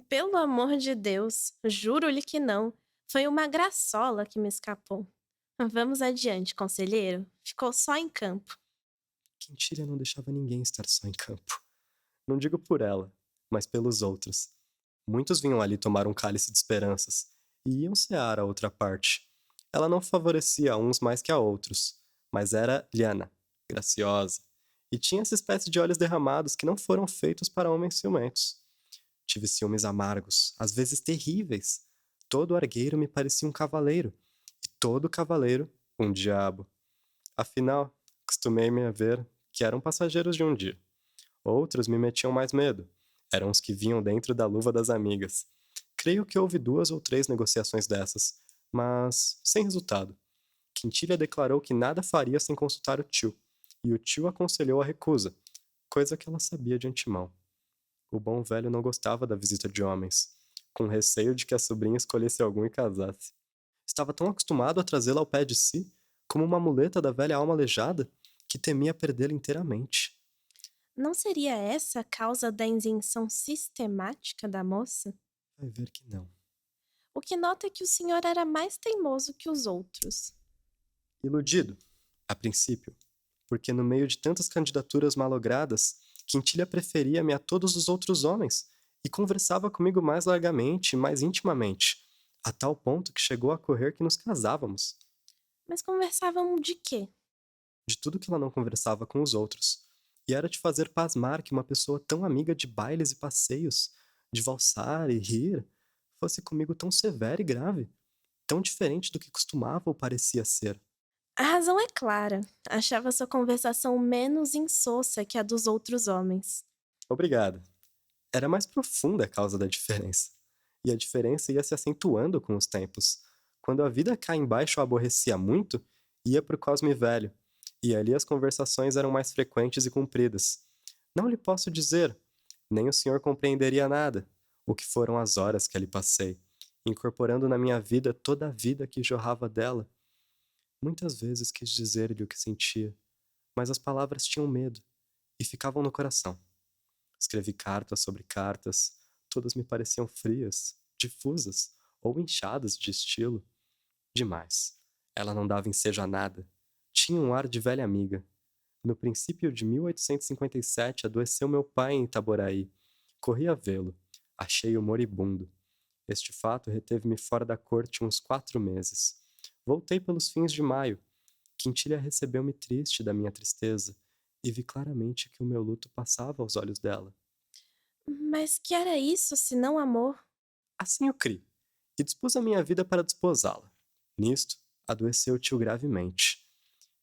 Pelo amor de Deus, juro-lhe que não. Foi uma graçola que me escapou. Vamos adiante, conselheiro. Ficou só em campo. Quintilha não deixava ninguém estar só em campo. Não digo por ela, mas pelos outros. Muitos vinham ali tomar um cálice de esperanças, e iam cear a outra parte. Ela não favorecia a uns mais que a outros, mas era liana, graciosa, e tinha essa espécie de olhos derramados que não foram feitos para homens ciumentos. Tive ciúmes amargos, às vezes terríveis. Todo argueiro me parecia um cavaleiro, e todo cavaleiro um diabo. Afinal, costumei-me a ver que eram passageiros de um dia. Outros me metiam mais medo. Eram os que vinham dentro da luva das amigas. Creio que houve 2 ou 3 negociações dessas, mas sem resultado. Quintilha declarou que nada faria sem consultar o tio, e o tio aconselhou a recusa, coisa que ela sabia de antemão. O bom velho não gostava da visita de homens, com receio de que a sobrinha escolhesse algum e casasse. Estava tão acostumado a trazê-la ao pé de si, como uma muleta da velha alma aleijada, que temia perdê-la inteiramente. Não seria essa a causa da isenção sistemática da moça? Vai ver que não. O que nota é que o senhor era mais teimoso que os outros. Iludido, a princípio, porque no meio de tantas candidaturas malogradas, Quintilha preferia-me a todos os outros homens e conversava comigo mais largamente e mais intimamente, a tal ponto que chegou a correr que nos casávamos. Mas conversavam de quê? De tudo que ela não conversava com os outros. E era de fazer pasmar que uma pessoa tão amiga de bailes e passeios, de valsar e rir, fosse comigo tão severa e grave, tão diferente do que costumava ou parecia ser. A razão é clara. Achava sua conversação menos insossa que a dos outros homens. Obrigado. Era mais profunda a causa da diferença. E a diferença ia se acentuando com os tempos. Quando a vida cá embaixo a aborrecia muito, ia pro Cosme Velho, e ali as conversações eram mais frequentes e compridas. Não lhe posso dizer, nem o senhor compreenderia nada, o que foram as horas que ali passei, incorporando na minha vida toda a vida que jorrava dela. Muitas vezes quis dizer-lhe o que sentia, mas as palavras tinham medo e ficavam no coração. Escrevi cartas sobre cartas, todas me pareciam frias, difusas ou inchadas de estilo. Demais. Ela não dava ensejo a nada. Tinha um ar de velha amiga. No princípio de 1857, adoeceu meu pai em Itaboraí. Corri a vê-lo. Achei-o moribundo. Este fato reteve-me fora da corte uns 4 meses. Voltei pelos fins de maio. Quintilha recebeu-me triste da minha tristeza, e vi claramente que o meu luto passava aos olhos dela. Mas que era isso, se não amor? Assim o criei, e dispus a minha vida para desposá-la. Nisto, adoeceu o tio gravemente.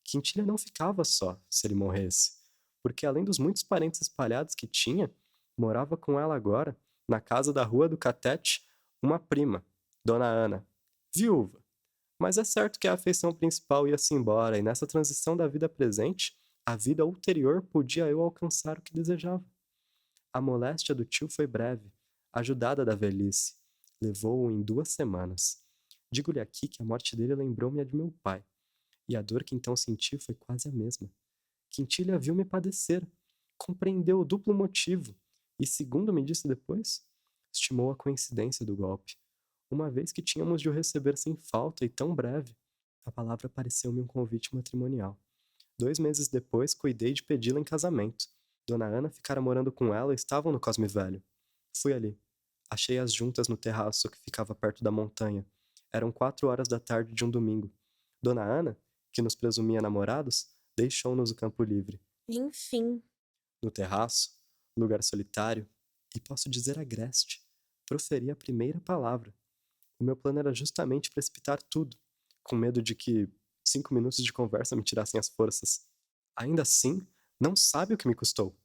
Quintilha não ficava só, se ele morresse, porque além dos muitos parentes espalhados que tinha, morava com ela agora, na casa da Rua do Catete, uma prima, Dona Ana, viúva. Mas é certo que a afeição principal ia-se embora, e nessa transição da vida presente, a vida ulterior podia eu alcançar o que desejava. A moléstia do tio foi breve, ajudada da velhice. Levou-o em 2 semanas. Digo-lhe aqui que a morte dele lembrou-me a de meu pai, e a dor que então senti foi quase a mesma. Quintilha viu-me padecer, compreendeu o duplo motivo, e, segundo me disse depois, estimou a coincidência do golpe. Uma vez que tínhamos de o receber sem falta e tão breve, a palavra pareceu-me um convite matrimonial. 2 meses depois, cuidei de pedi-la em casamento. Dona Ana ficara morando com ela e estavam no Cosme Velho. Fui ali. Achei-as juntas no terraço que ficava perto da montanha. Eram 4 horas da tarde de um domingo. Dona Ana, que nos presumia namorados, deixou-nos o campo livre. Enfim. No terraço, lugar solitário, e posso dizer agreste, proferi a primeira palavra. O meu plano era justamente precipitar tudo, com medo de que 5 minutos de conversa me tirassem as forças. Ainda assim, não sabe o que me custou.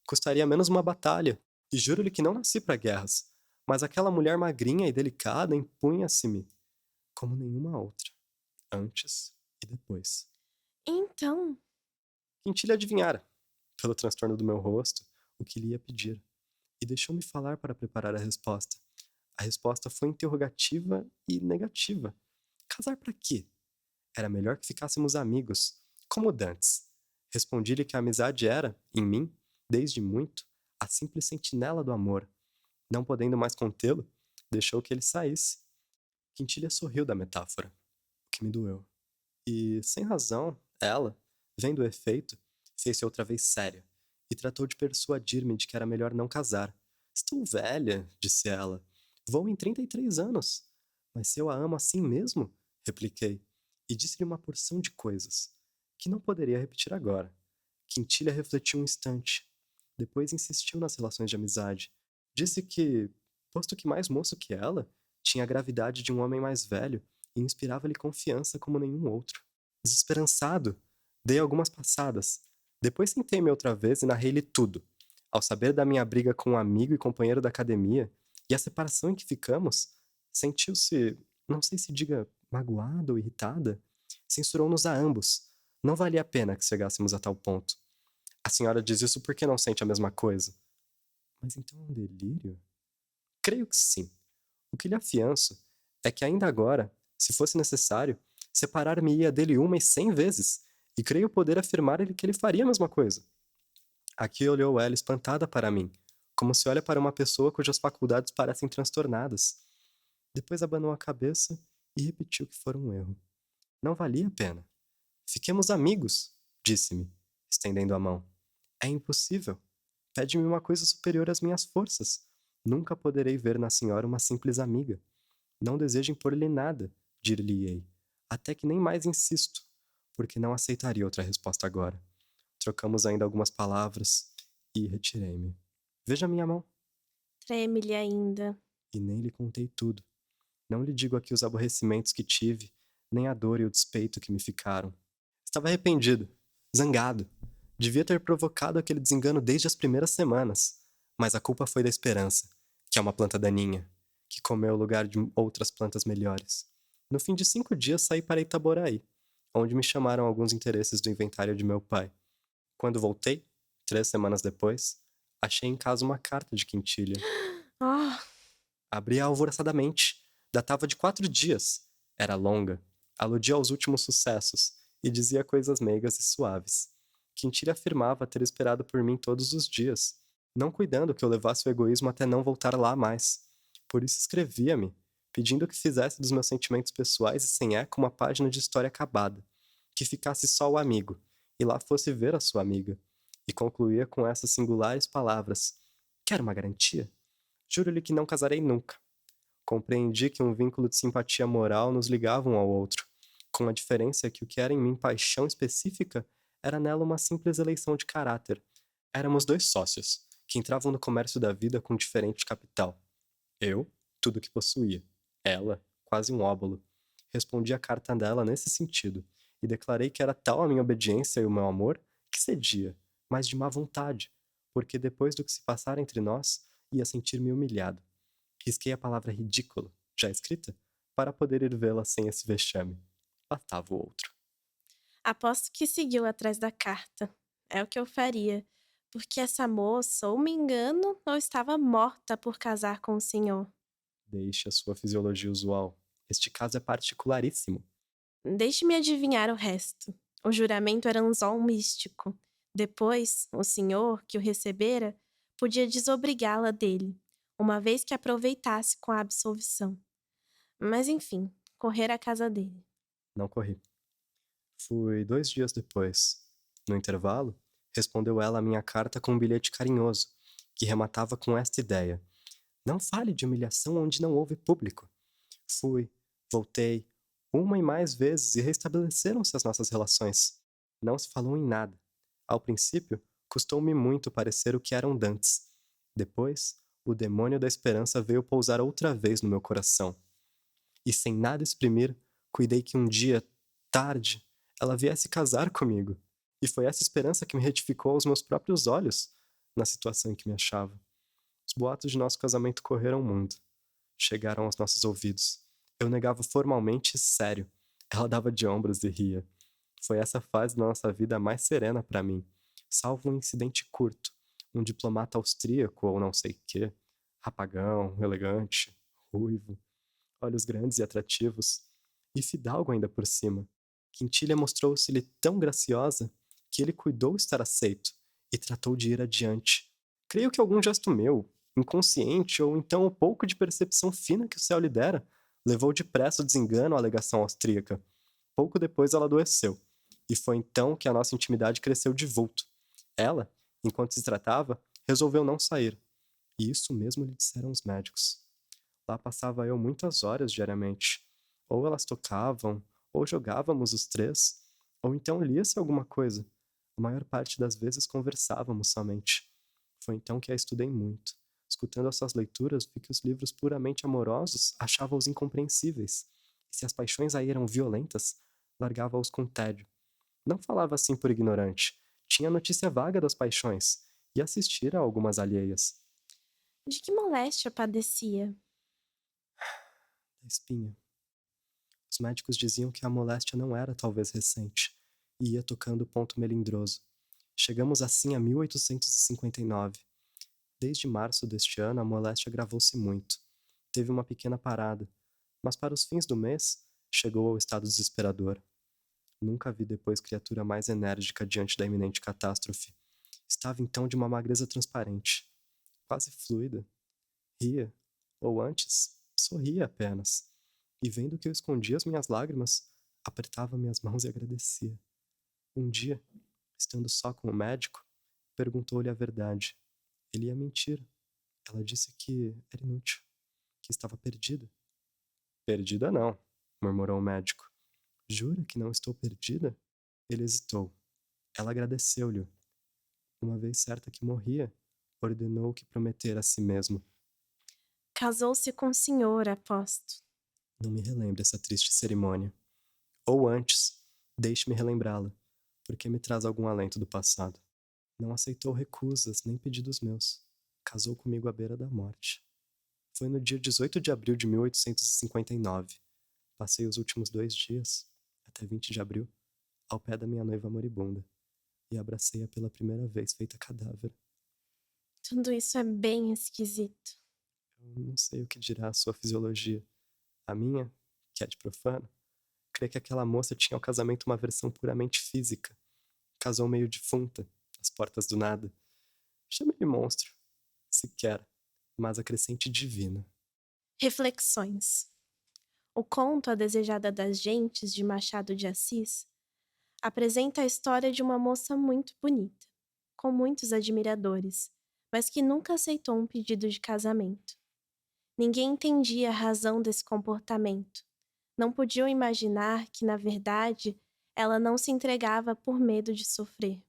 Custaria menos uma batalha, e juro-lhe que não nasci para guerras, mas aquela mulher magrinha e delicada impunha-se-me como nenhuma outra, antes e depois. Então, Quintilha adivinhara, pelo transtorno do meu rosto, o que lhe ia pedir, e deixou-me falar para preparar a resposta. A resposta foi interrogativa e negativa. Casar para quê? Era melhor que ficássemos amigos, como dantes. Respondi-lhe que a amizade era, em mim, desde muito, a simples sentinela do amor. Não podendo mais contê-lo, deixou que ele saísse. Quintilha sorriu da metáfora, o que me doeu. E, sem razão, ela, vendo o efeito, fez-se outra vez séria e tratou de persuadir-me de que era melhor não casar. Estou velha, disse ela. Vou em 33 anos. Mas se eu a amo assim mesmo? Repliquei, e disse-lhe uma porção de coisas, que não poderia repetir agora. Quintilha refletiu um instante. Depois insistiu nas relações de amizade. Disse que, posto que mais moço que ela, tinha a gravidade de um homem mais velho e inspirava-lhe confiança como nenhum outro. Desesperançado, dei algumas passadas. Depois sentei-me outra vez e narrei-lhe tudo. Ao saber da minha briga com um amigo e companheiro da academia, e a separação em que ficamos, sentiu-se, não sei se diga magoada ou irritada, censurou-nos a ambos. Não valia a pena que chegássemos a tal ponto. A senhora diz isso porque não sente a mesma coisa. Mas então é um delírio? Creio que sim. O que lhe afianço é que ainda agora, se fosse necessário, separar-me-ia dele 1 e 100 vezes, e creio poder afirmar-lhe que ele faria a mesma coisa. Aqui olhou ela espantada para mim, como se olha para uma pessoa cujas faculdades parecem transtornadas. Depois abanou a cabeça e repetiu que fora um erro. Não valia a pena. Fiquemos amigos, disse-me, estendendo a mão. É impossível. Pede-me uma coisa superior às minhas forças. Nunca poderei ver na senhora uma simples amiga. Não desejo impor-lhe nada, dir-lhe-ei. até que nem mais insisto, porque não aceitaria outra resposta agora. Trocamos ainda algumas palavras e retirei-me. Veja minha mão. Treme-lhe ainda. E nem lhe contei tudo. Não lhe digo aqui os aborrecimentos que tive, nem a dor e o despeito que me ficaram. Estava arrependido, zangado. Devia ter provocado aquele desengano desde as primeiras semanas. Mas a culpa foi da esperança, que é uma planta daninha, que comeu o lugar de outras plantas melhores. No fim de 5 dias saí para Itaboraí, onde me chamaram alguns interesses do inventário de meu pai. Quando voltei, 3 semanas depois, achei em casa uma carta de Quintilha. Oh, Abri-a alvoroçadamente. Datava de 4 dias. Era longa. Aludia aos últimos sucessos e dizia coisas meigas e suaves. Quintilha afirmava ter esperado por mim todos os dias, não cuidando que eu levasse o egoísmo até não voltar lá mais. Por isso escrevia-me, pedindo que fizesse dos meus sentimentos pessoais e sem eco uma página de história acabada, que ficasse só o amigo, e lá fosse ver a sua amiga. E concluía com essas singulares palavras: quer uma garantia? Juro-lhe que não casarei nunca. Compreendi que um vínculo de simpatia moral nos ligava um ao outro, com a diferença que o que era em mim paixão específica era nela uma simples eleição de caráter. Éramos 2 sócios, que entravam no comércio da vida com diferente capital. Eu, tudo o que possuía. Ela, quase um óbolo. Respondi a carta dela nesse sentido, e declarei que era tal a minha obediência e o meu amor que cedia, mas de má vontade, porque depois do que se passara entre nós, ia sentir-me humilhado. Risquei a palavra ridículo, já escrita, para poder ir vê-la sem esse vexame. Lá estava o outro. aposto que seguiu atrás da carta. É o que eu faria, porque essa moça, ou me engano, ou estava morta por casar com o senhor. Deixe a sua fisiologia usual. Este caso é particularíssimo. Deixe-me adivinhar o resto. O juramento era um anzol místico. Depois, o senhor, que o recebera, podia desobrigá-la dele, uma vez que aproveitasse com a absolvição. Mas enfim, correr à casa dele. Não corri. Fui 2 dias depois. No intervalo, respondeu ela a minha carta com um bilhete carinhoso, que rematava com esta ideia: não fale de humilhação onde não houve público. Fui, voltei, uma e mais vezes e restabeleceram-se as nossas relações. Não se falou em nada. Ao princípio, custou-me muito parecer o que eram dantes. Depois, o demônio da esperança veio pousar outra vez no meu coração. E sem nada exprimir, cuidei que um dia, tarde, ela viesse casar comigo. E foi essa esperança que me retificou aos meus próprios olhos, na situação em que me achava. Os boatos de nosso casamento correram muito. Chegaram aos nossos ouvidos. Eu negava formalmente e sério. Ela dava de ombros e ria. Foi essa fase da nossa vida mais serena para mim, salvo um incidente curto. Um diplomata austríaco ou não sei quê, rapagão, elegante, ruivo, olhos grandes e atrativos, e fidalgo ainda por cima. Quintilha mostrou-se-lhe tão graciosa que ele cuidou estar aceito e tratou de ir adiante. Creio que algum gesto meu, inconsciente ou então o pouco de percepção fina que o céu lhe dera, levou depressa o desengano à alegação austríaca. Pouco depois ela adoeceu, e foi então que a nossa intimidade cresceu de vulto. Ela, enquanto se tratava, resolveu não sair, e isso mesmo lhe disseram os médicos. Lá passava eu muitas horas diariamente. Ou elas tocavam, ou jogávamos os 3, ou então lia-se alguma coisa. A maior parte das vezes conversávamos somente. Foi então que a estudei muito. Escutando as suas leituras, vi que os livros puramente amorosos achava-os incompreensíveis. E se as paixões aí eram violentas, largava-os com tédio. Não falava assim por ignorante. Tinha notícia vaga das paixões e assistira a algumas alheias. De que moléstia padecia? Da espinha. Os médicos diziam que a moléstia não era talvez recente, e ia tocando o ponto melindroso. Chegamos assim a 1859. Desde março deste ano, a moléstia agravou-se muito. Teve uma pequena parada, mas para os fins do mês, chegou ao estado desesperador. Nunca vi depois criatura mais enérgica diante da iminente catástrofe. Estava então de uma magreza transparente, quase fluida. Ria, ou antes, sorria apenas. E vendo que eu escondia as minhas lágrimas, apertava minhas mãos e agradecia. Um dia, estando só com o médico, perguntou-lhe a verdade. Ele ia mentir. Ela disse que era inútil, que estava perdida. Perdida não, murmurou o médico. Jura que não estou perdida? Ele hesitou. Ela agradeceu-lhe. Uma vez certa que morria, ordenou que prometera a si mesmo. Casou-se com o senhor, aposto. Não me relembre essa triste cerimônia. Ou antes, deixe-me relembrá-la, porque me traz algum alento do passado. Não aceitou recusas nem pedidos meus. Casou comigo à beira da morte. Foi no dia 18 de abril de 1859. Passei os últimos 2 dias, até 20 de abril, ao pé da minha noiva moribunda, e abracei-a pela primeira vez feita cadáver. Tudo isso é bem esquisito. Eu não sei o que dirá a sua fisiologia. A minha, que é de profano, crê que aquela moça tinha ao casamento uma versão puramente física. Casou meio defunta, às portas do nada. Chame de monstro, se quer, mas a crescente divina. Reflexões. O conto A Desejada das Gentes, de Machado de Assis, apresenta a história de uma moça muito bonita, com muitos admiradores, mas que nunca aceitou um pedido de casamento. Ninguém entendia a razão desse comportamento. Não podiam imaginar que, na verdade, ela não se entregava por medo de sofrer.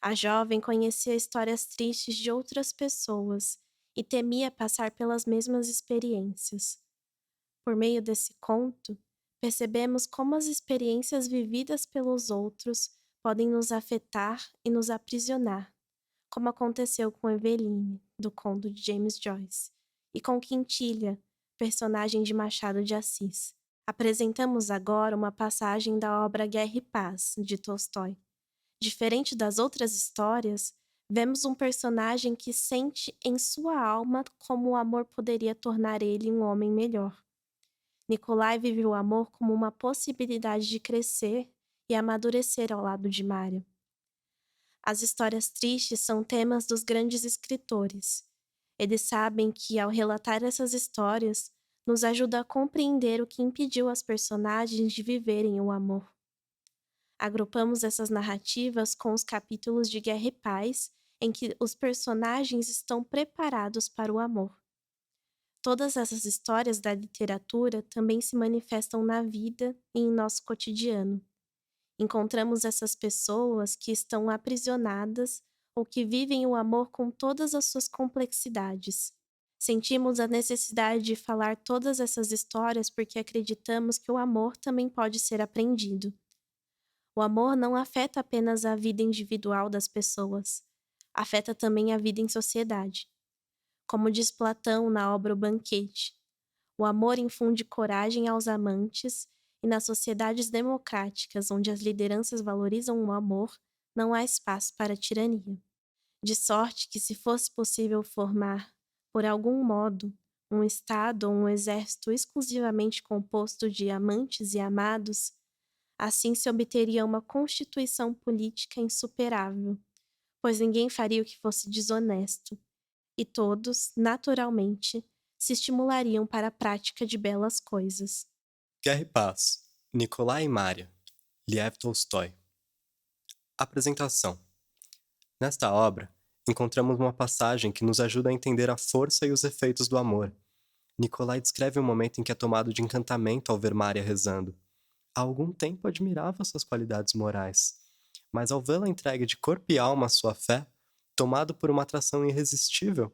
A jovem conhecia histórias tristes de outras pessoas e temia passar pelas mesmas experiências. Por meio desse conto, percebemos como as experiências vividas pelos outros podem nos afetar e nos aprisionar, como aconteceu com Eveline, do conto de James Joyce, e com Quintilha, personagem de Machado de Assis. Apresentamos agora uma passagem da obra Guerra e Paz, de Tolstói. Diferente das outras histórias, vemos um personagem que sente em sua alma como o amor poderia tornar ele um homem melhor. Nikolai vive o amor como uma possibilidade de crescer e amadurecer ao lado de Mária. As histórias tristes são temas dos grandes escritores. Eles sabem que, ao relatar essas histórias, nos ajuda a compreender o que impediu as personagens de viverem o amor. Agrupamos essas narrativas com os capítulos de Guerra e Paz, em que os personagens estão preparados para o amor. Todas essas histórias da literatura também se manifestam na vida e em nosso cotidiano. Encontramos essas pessoas que estão aprisionadas ou que vivem o amor com todas as suas complexidades. Sentimos a necessidade de falar todas essas histórias porque acreditamos que o amor também pode ser aprendido. O amor não afeta apenas a vida individual das pessoas, afeta também a vida em sociedade. Como diz Platão na obra O Banquete, o amor infunde coragem aos amantes e nas sociedades democráticas onde as lideranças valorizam o amor, não há espaço para a tirania. De sorte que, se fosse possível formar, por algum modo, um Estado ou um exército exclusivamente composto de amantes e amados, assim se obteria uma constituição política insuperável, pois ninguém faria o que fosse desonesto, e todos, naturalmente, se estimulariam para a prática de belas coisas. Guerra e Paz, Nikolai e Mária, Lev Tolstói. Apresentação. Nesta obra, encontramos uma passagem que nos ajuda a entender a força e os efeitos do amor. Nikolai descreve um momento em que é tomado de encantamento ao ver Mária rezando. Há algum tempo admirava suas qualidades morais, mas ao vê-la entregue de corpo e alma à sua fé, tomado por uma atração irresistível,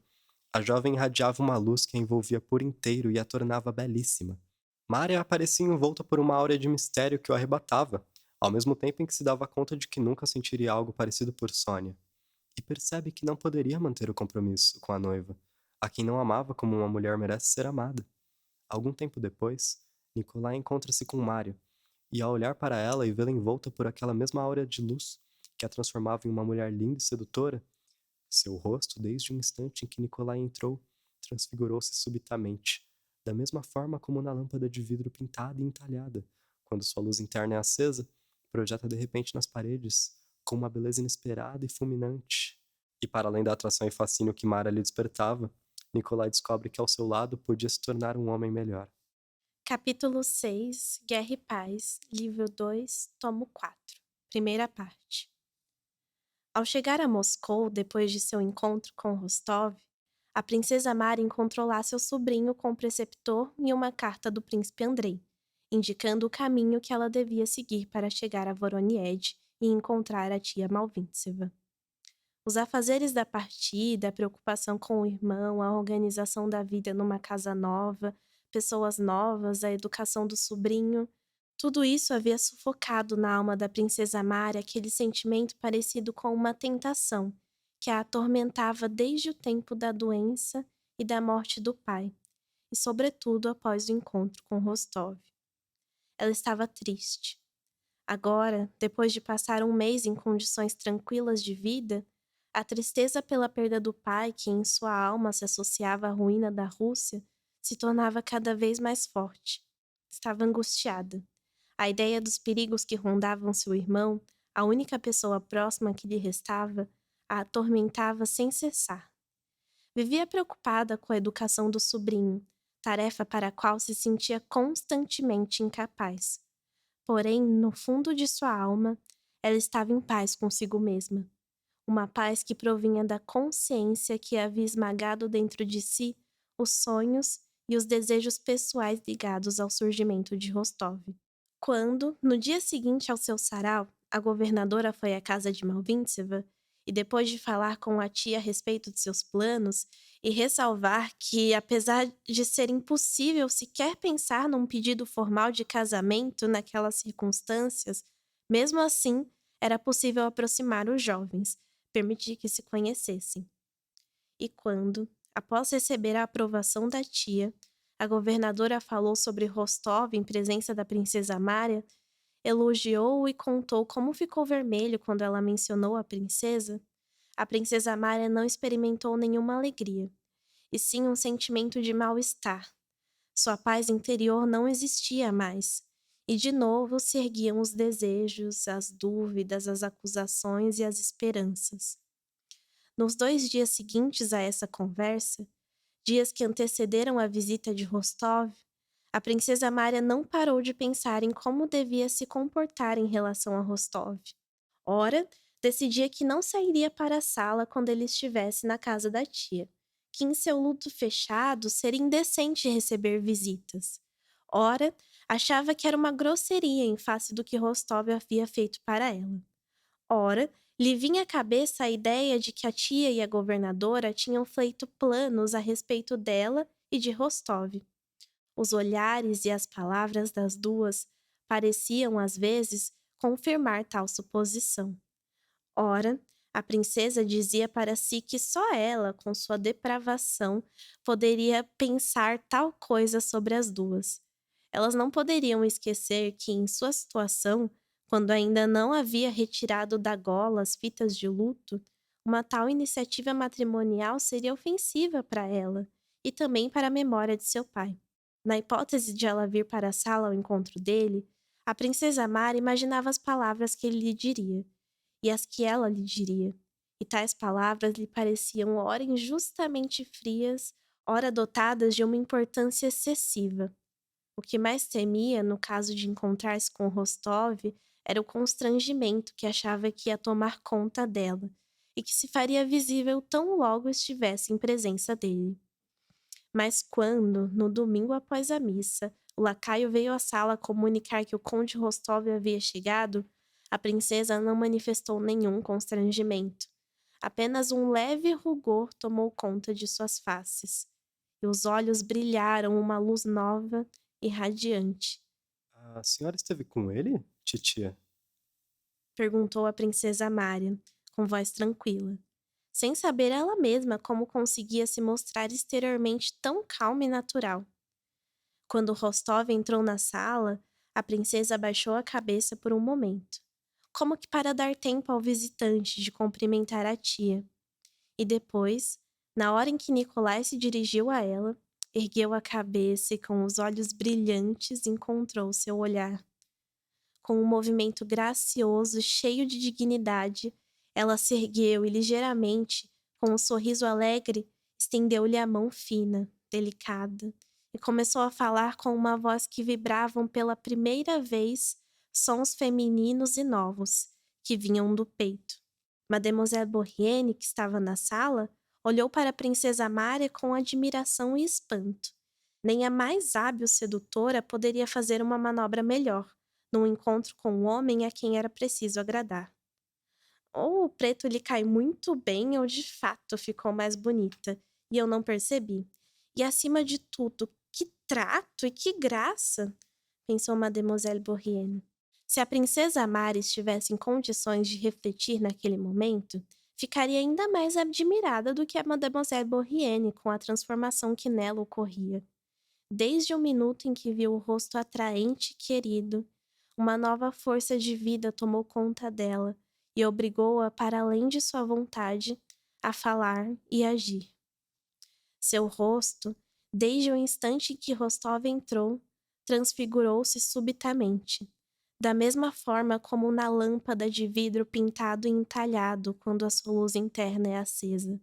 a jovem irradiava uma luz que a envolvia por inteiro e a tornava belíssima. Mária aparecia envolta por uma áurea de mistério que o arrebatava, ao mesmo tempo em que se dava conta de que nunca sentiria algo parecido por Sônia. E percebe que não poderia manter o compromisso com a noiva, a quem não amava como uma mulher merece ser amada. Algum tempo depois, Nikolai encontra-se com Mária, e ao olhar para ela e vê-la envolta por aquela mesma áurea de luz que a transformava em uma mulher linda e sedutora, seu rosto, desde o instante em que Nikolai entrou, transfigurou-se subitamente, da mesma forma como na lâmpada de vidro pintada e entalhada, quando sua luz interna é acesa, projeta de repente nas paredes, com uma beleza inesperada e fulminante. E para além da atração e fascínio que Mara lhe despertava, Nikolai descobre que ao seu lado podia se tornar um homem melhor. Capítulo 6, Guerra e Paz, livro 2, tomo 4, primeira parte. Ao chegar a Moscou, depois de seu encontro com Rostov, a princesa Mara encontrou lá seu sobrinho com o preceptor e uma carta do príncipe Andrei, indicando o caminho que ela devia seguir para chegar a Voronied e encontrar a tia Malvíntseva. Os afazeres da partida, a preocupação com o irmão, a organização da vida numa casa nova, pessoas novas, a educação do sobrinho, tudo isso havia sufocado na alma da princesa Mari aquele sentimento parecido com uma tentação, que a atormentava desde o tempo da doença e da morte do pai, e sobretudo após o encontro com Rostov. Ela estava triste. Agora, depois de passar um mês em condições tranquilas de vida, a tristeza pela perda do pai, que em sua alma se associava à ruína da Rússia, se tornava cada vez mais forte. Estava angustiada. A ideia dos perigos que rondavam seu irmão, a única pessoa próxima que lhe restava, a atormentava sem cessar. Vivia preocupada com a educação do sobrinho, tarefa para a qual se sentia constantemente incapaz. Porém, no fundo de sua alma, ela estava em paz consigo mesma. Uma paz que provinha da consciência que havia esmagado dentro de si os sonhos e os desejos pessoais ligados ao surgimento de Rostov. Quando, no dia seguinte ao seu sarau, a governadora foi à casa de Malvíntseva e, depois de falar com a tia a respeito de seus planos e ressalvar que, apesar de ser impossível sequer pensar num pedido formal de casamento naquelas circunstâncias, mesmo assim era possível aproximar os jovens, permitir que se conhecessem. E quando, após receber a aprovação da tia, a governadora falou sobre Rostov em presença da princesa Mária, elogiou-o e contou como ficou vermelho quando ela mencionou a princesa Mária não experimentou nenhuma alegria, e sim um sentimento de mal-estar. Sua paz interior não existia mais, e de novo se erguiam os desejos, as dúvidas, as acusações e as esperanças. Nos 2 dias seguintes a essa conversa, dias que antecederam a visita de Rostov, a princesa Mária não parou de pensar em como devia se comportar em relação a Rostov. Ora, decidia que não sairia para a sala quando ele estivesse na casa da tia, que em seu luto fechado seria indecente receber visitas. Ora, achava que era uma grosseria em face do que Rostov havia feito para ela. Ora, lhe vinha à cabeça a ideia de que a tia e a governadora tinham feito planos a respeito dela e de Rostov. Os olhares e as palavras das duas pareciam, às vezes, confirmar tal suposição. Ora, a princesa dizia para si que só ela, com sua depravação, poderia pensar tal coisa sobre as duas. Elas não poderiam esquecer que, em sua situação, quando ainda não havia retirado da gola as fitas de luto, uma tal iniciativa matrimonial seria ofensiva para ela e também para a memória de seu pai. Na hipótese de ela vir para a sala ao encontro dele, a princesa Mara imaginava as palavras que ele lhe diria e as que ela lhe diria, e tais palavras lhe pareciam ora injustamente frias, ora dotadas de uma importância excessiva. O que mais temia, no caso de encontrar-se com Rostov, era o constrangimento que achava que ia tomar conta dela, e que se faria visível tão logo estivesse em presença dele. Mas quando, no domingo após a missa, o lacaio veio à sala comunicar que o conde Rostov havia chegado, a princesa não manifestou nenhum constrangimento. Apenas um leve rugor tomou conta de suas faces, e os olhos brilharam uma luz nova e radiante. A senhora esteve com ele, titia? Perguntou a princesa Mária, com voz tranquila, sem saber ela mesma como conseguia se mostrar exteriormente tão calma e natural. Quando Rostov entrou na sala, a princesa abaixou a cabeça por um momento, como que para dar tempo ao visitante de cumprimentar a tia. E depois, na hora em que Nikolai se dirigiu a ela, ergueu a cabeça e com os olhos brilhantes encontrou seu olhar. Com um movimento gracioso, cheio de dignidade, ela se ergueu e ligeiramente, com um sorriso alegre, estendeu-lhe a mão fina, delicada, e começou a falar com uma voz que vibravam pela primeira vez sons femininos e novos, que vinham do peito. Mademoiselle Bourrienne, que estava na sala, olhou para a princesa Mária com admiração e espanto. Nem a mais hábil sedutora poderia fazer uma manobra melhor, num encontro com um homem a quem era preciso agradar. Ou o preto lhe cai muito bem, ou de fato ficou mais bonita, e eu não percebi. E acima de tudo, que trato e que graça! Pensou Mademoiselle Bourienne. Se a princesa Amara estivesse em condições de refletir naquele momento, ficaria ainda mais admirada do que a Mademoiselle Bourienne com a transformação que nela ocorria. Desde o minuto em que viu o rosto atraente e querido, uma nova força de vida tomou conta dela e obrigou-a, para além de sua vontade, a falar e agir. Seu rosto, desde o instante em que Rostov entrou, transfigurou-se subitamente, da mesma forma como na lâmpada de vidro pintado e entalhado quando a sua luz interna é acesa.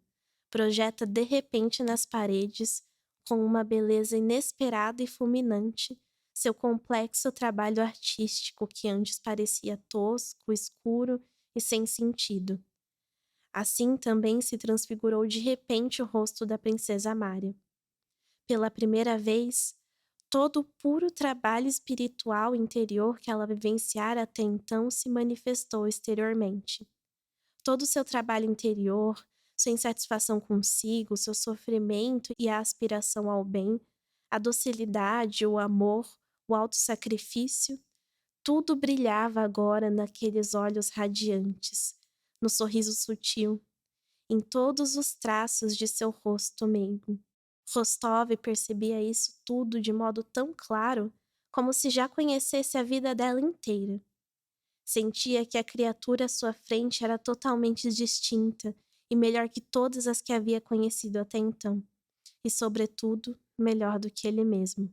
Projeta de repente nas paredes, com uma beleza inesperada e fulminante, seu complexo trabalho artístico que antes parecia tosco, escuro e sem sentido. Assim também se transfigurou de repente o rosto da princesa Mária. Pela primeira vez, todo o puro trabalho espiritual interior que ela vivenciara até então se manifestou exteriormente. Todo o seu trabalho interior, sua insatisfação consigo, seu sofrimento e a aspiração ao bem, a docilidade, o amor, o autossacrifício, tudo brilhava agora naqueles olhos radiantes, no sorriso sutil, em todos os traços de seu rosto meigo. Rostov percebia isso tudo de modo tão claro, como se já conhecesse a vida dela inteira. Sentia que a criatura à sua frente era totalmente distinta e melhor que todas as que havia conhecido até então, e, sobretudo, melhor do que ele mesmo.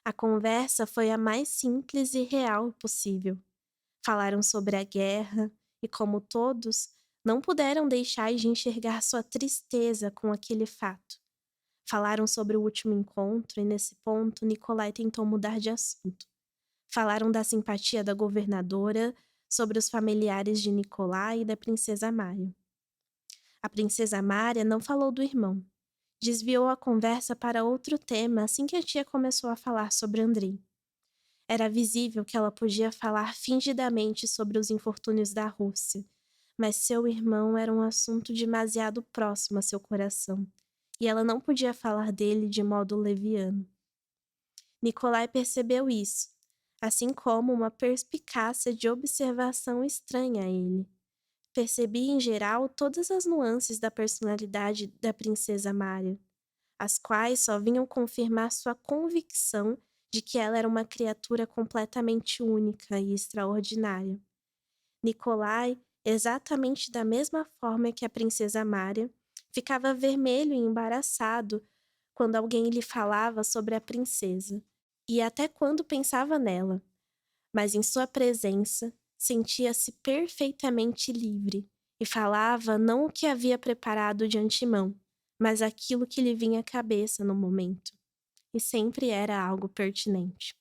A conversa foi a mais simples e real possível. Falaram sobre a guerra e, como todos, não puderam deixar de enxergar sua tristeza com aquele fato. Falaram sobre o último encontro e, nesse ponto, Nikolai tentou mudar de assunto. Falaram da simpatia da governadora, sobre os familiares de Nikolai e da princesa Mária. A princesa Mária não falou do irmão. Desviou a conversa para outro tema assim que a tia começou a falar sobre Andrei. Era visível que ela podia falar fingidamente sobre os infortúnios da Rússia, mas seu irmão era um assunto demasiado próximo a seu coração, e ela não podia falar dele de modo leviano. Nikolai percebeu isso, assim como uma perspicácia de observação estranha a ele. Percebia em geral todas as nuances da personalidade da princesa Mária, as quais só vinham confirmar sua convicção de que ela era uma criatura completamente única e extraordinária. Nikolai, exatamente da mesma forma que a princesa Mária, ficava vermelho e embaraçado quando alguém lhe falava sobre a princesa, e até quando pensava nela, mas em sua presença sentia-se perfeitamente livre e falava não o que havia preparado de antemão, mas aquilo que lhe vinha à cabeça no momento, e sempre era algo pertinente.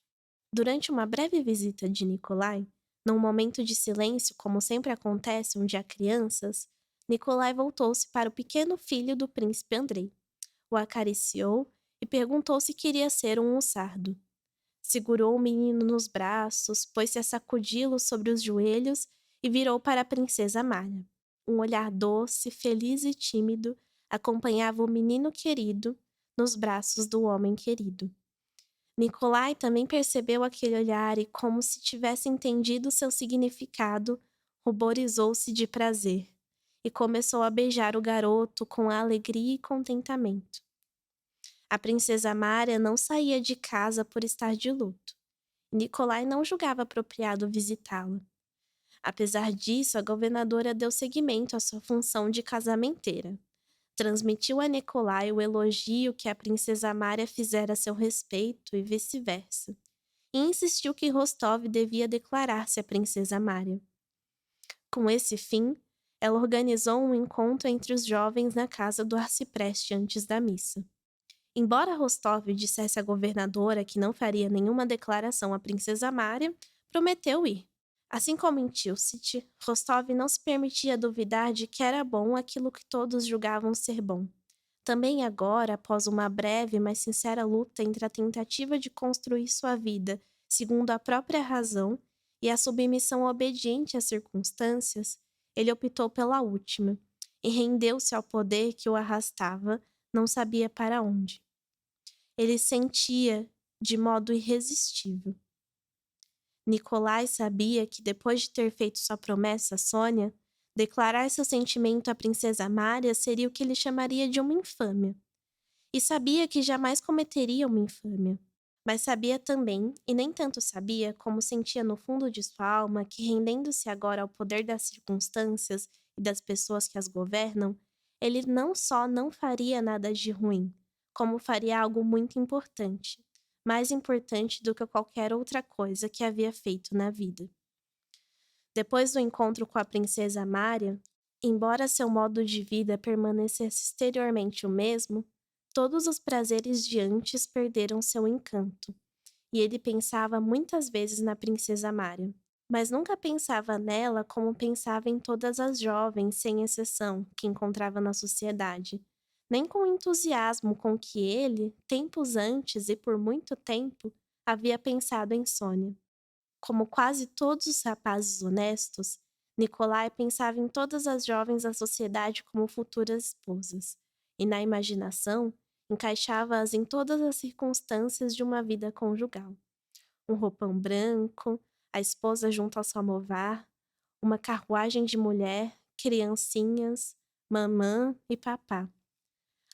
Durante uma breve visita de Nikolai, num momento de silêncio como sempre acontece onde há crianças, Nikolai voltou-se para o pequeno filho do príncipe Andrei, o acariciou e perguntou se queria ser um hussardo. Segurou o menino nos braços, pôs-se a sacudi-lo sobre os joelhos e virou para a princesa Mária. Um olhar doce, feliz e tímido acompanhava o menino querido nos braços do homem querido. Nikolai também percebeu aquele olhar e, como se tivesse entendido seu significado, ruborizou-se de prazer e começou a beijar o garoto com alegria e contentamento. A princesa Mária não saía de casa por estar de luto. Nikolai não julgava apropriado visitá-la. Apesar disso, a governadora deu seguimento à sua função de casamenteira. Transmitiu a Nikolai o elogio que a princesa Mária fizera a seu respeito e vice-versa, e insistiu que Rostov devia declarar-se a princesa Mária. Com esse fim, ela organizou um encontro entre os jovens na casa do arcipreste antes da missa. Embora Rostov dissesse à governadora que não faria nenhuma declaração à princesa Mária, prometeu ir. Assim como em Tilsit, Rostov não se permitia duvidar de que era bom aquilo que todos julgavam ser bom. Também agora, após uma breve, mas sincera luta entre a tentativa de construir sua vida segundo a própria razão e a submissão obediente às circunstâncias, ele optou pela última e rendeu-se ao poder que o arrastava, não sabia para onde. Ele sentia de modo irresistível. Nikolai sabia que depois de ter feito sua promessa a Sônia, declarar seu sentimento à princesa Mária seria o que ele chamaria de uma infâmia. E sabia que jamais cometeria uma infâmia. Mas sabia também, e nem tanto sabia, como sentia no fundo de sua alma que, rendendo-se agora ao poder das circunstâncias e das pessoas que as governam, ele não só não faria nada de ruim, como faria algo muito importante, mais importante do que qualquer outra coisa que havia feito na vida. Depois do encontro com a princesa Mária, embora seu modo de vida permanecesse exteriormente o mesmo, todos os prazeres de antes perderam seu encanto, e ele pensava muitas vezes na princesa Mária, mas nunca pensava nela como pensava em todas as jovens, sem exceção, que encontrava na sociedade, nem com o entusiasmo com que ele, tempos antes e por muito tempo, havia pensado em Sônia. Como quase todos os rapazes honestos, Nikolai pensava em todas as jovens da sociedade como futuras esposas, e na imaginação, encaixava-as em todas as circunstâncias de uma vida conjugal. Um roupão branco, a esposa junto ao samovar, uma carruagem de mulher, criancinhas, mamã e papá.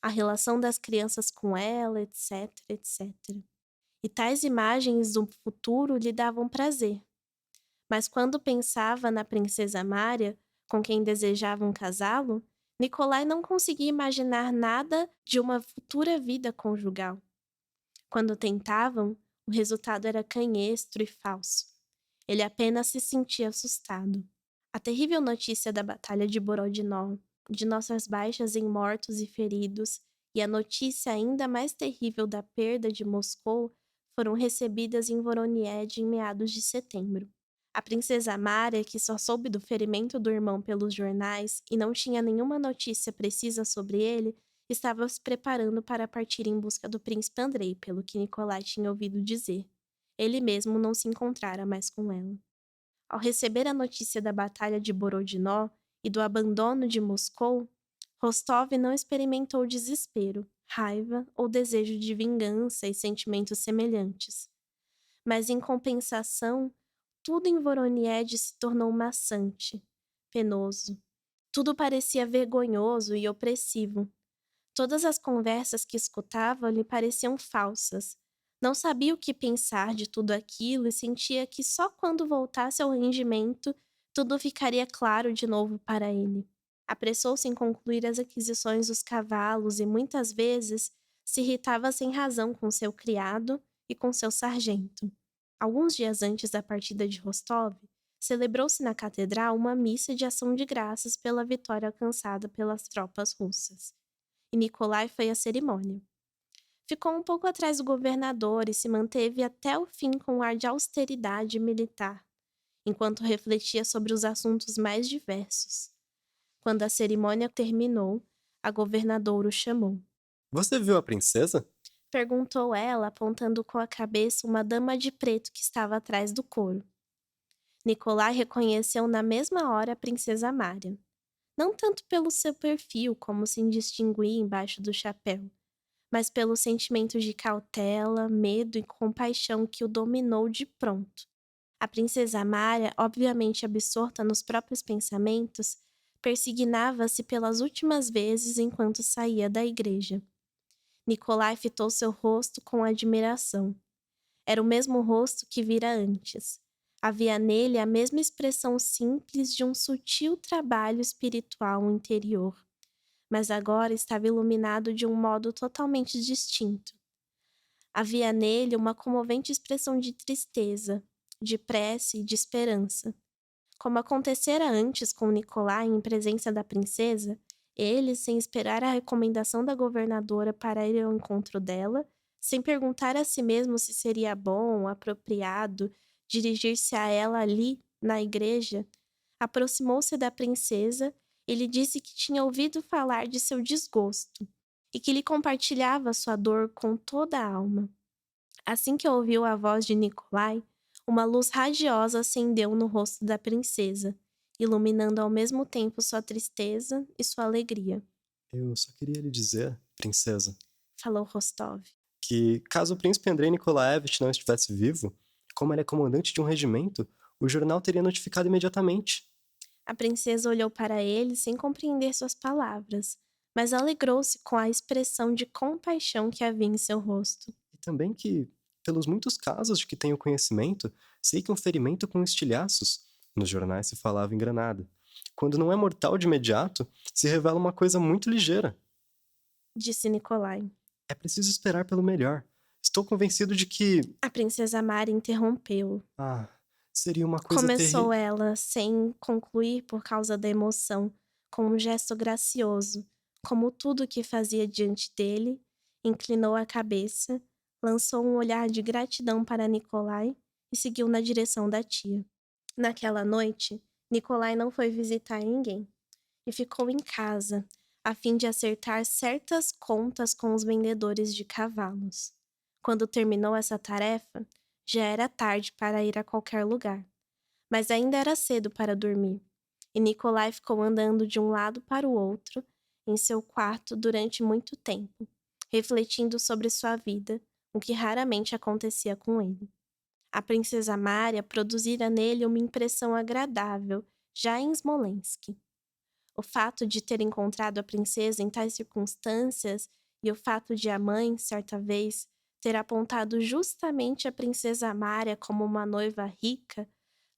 A relação das crianças com ela, etc, etc. E tais imagens do futuro lhe davam prazer. Mas quando pensava na princesa Mária, com quem desejavam casá-lo, Nikolai não conseguia imaginar nada de uma futura vida conjugal. Quando tentavam, o resultado era canhestro e falso. Ele apenas se sentia assustado. A terrível notícia da Batalha de Borodinó, de nossas baixas em mortos e feridos, e a notícia ainda mais terrível da perda de Moscou foram recebidas em Voronied em meados de setembro. A princesa Mária, que só soube do ferimento do irmão pelos jornais e não tinha nenhuma notícia precisa sobre ele, estava se preparando para partir em busca do príncipe Andrei, pelo que Nikolai tinha ouvido dizer. Ele mesmo não se encontrara mais com ela. Ao receber a notícia da batalha de Borodinó e do abandono de Moscou, Rostov não experimentou desespero, raiva ou desejo de vingança e sentimentos semelhantes. Mas, em compensação, tudo em Voronied se tornou maçante, penoso. Tudo parecia vergonhoso e opressivo. Todas as conversas que escutava lhe pareciam falsas. Não sabia o que pensar de tudo aquilo e sentia que só quando voltasse ao rendimento tudo ficaria claro de novo para ele. Apressou-se em concluir as aquisições dos cavalos e muitas vezes se irritava sem razão com seu criado e com seu sargento. Alguns dias antes da partida de Rostov, celebrou-se na catedral uma missa de ação de graças pela vitória alcançada pelas tropas russas. E Nikolai foi à cerimônia. Ficou um pouco atrás do governador e se manteve até o fim com um ar de austeridade militar, enquanto refletia sobre os assuntos mais diversos. Quando a cerimônia terminou, a governadora o chamou. Você viu a princesa? Perguntou ela, apontando com a cabeça uma dama de preto que estava atrás do coro. Nikolai reconheceu na mesma hora a princesa Mária. Não tanto pelo seu perfil, como se distinguia embaixo do chapéu, mas pelo sentimento de cautela, medo e compaixão que o dominou de pronto. A princesa Mária, obviamente absorta nos próprios pensamentos, persignava-se pelas últimas vezes enquanto saía da igreja. Nikolai fitou seu rosto com admiração. Era o mesmo rosto que vira antes. Havia nele a mesma expressão simples de um sutil trabalho espiritual interior, mas agora estava iluminado de um modo totalmente distinto. Havia nele uma comovente expressão de tristeza, de prece e de esperança. Como acontecera antes com Nikolai em presença da princesa, ele, sem esperar a recomendação da governadora para ir ao encontro dela, sem perguntar a si mesmo se seria bom, apropriado, dirigir-se a ela ali, na igreja, aproximou-se da princesa e lhe disse que tinha ouvido falar de seu desgosto e que lhe compartilhava sua dor com toda a alma. Assim que ouviu a voz de Nikolai, uma luz radiosa acendeu no rosto da princesa, iluminando ao mesmo tempo sua tristeza e sua alegria. Eu só queria lhe dizer, princesa, Falou Rostov. que caso o príncipe Andrei Nikolaevich não estivesse vivo, como ele é comandante de um regimento, o jornal teria notificado imediatamente. A princesa olhou para ele sem compreender suas palavras, mas alegrou-se com a expressão de compaixão que havia em seu rosto. E também que, pelos muitos casos de que tenho conhecimento, sei que um ferimento com estilhaços, nos jornais se falava em granada, quando não é mortal de imediato, se revela uma coisa muito ligeira. Disse Nikolai. É preciso esperar pelo melhor. Estou convencido de que... A princesa Mari interrompeu. Ah, seria uma coisa Começou terrível. ela, sem concluir por causa da emoção, com um gesto gracioso, como tudo o que fazia diante dele, inclinou a cabeça, lançou um olhar de gratidão para Nikolai e seguiu na direção da tia. Naquela noite, Nikolai não foi visitar ninguém e ficou em casa, a fim de acertar certas contas com os vendedores de cavalos. Quando terminou essa tarefa, já era tarde para ir a qualquer lugar. Mas ainda era cedo para dormir, e Nikolai ficou andando de um lado para o outro em seu quarto durante muito tempo, refletindo sobre sua vida, o que raramente acontecia com ele. A princesa Mária produzira nele uma impressão agradável, já em Smolensk. O fato de ter encontrado a princesa em tais circunstâncias e o fato de a mãe, certa vez, ter apontado justamente a princesa Mária como uma noiva rica,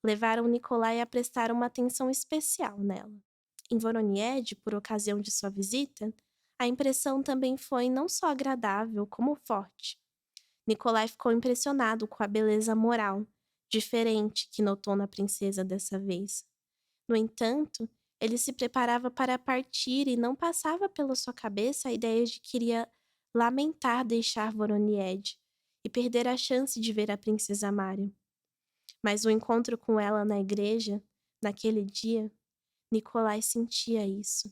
levaram Nikolai a prestar uma atenção especial nela. Em Voronied, por ocasião de sua visita, a impressão também foi não só agradável, como forte. Nikolai ficou impressionado com a beleza moral, diferente, que notou na princesa dessa vez. No entanto, ele se preparava para partir e não passava pela sua cabeça a ideia de que iria lamentar deixar Voronied e perder a chance de ver a princesa Mária. Mas o encontro com ela na igreja, naquele dia, Nikolai sentia isso.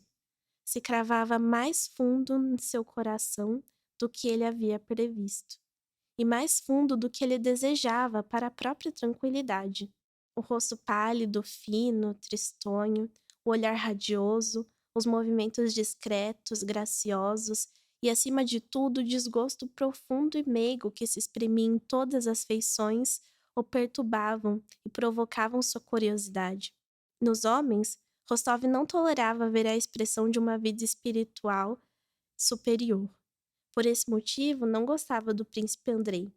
Se cravava mais fundo no seu coração do que ele havia previsto, e mais fundo do que ele desejava para a própria tranquilidade. O rosto pálido, fino, tristonho, o olhar radioso, os movimentos discretos, graciosos e, acima de tudo, o desgosto profundo e meigo que se exprimia em todas as feições o perturbavam e provocavam sua curiosidade. Nos homens, Rostov não tolerava ver a expressão de uma vida espiritual superior. Por esse motivo, não gostava do príncipe Andrei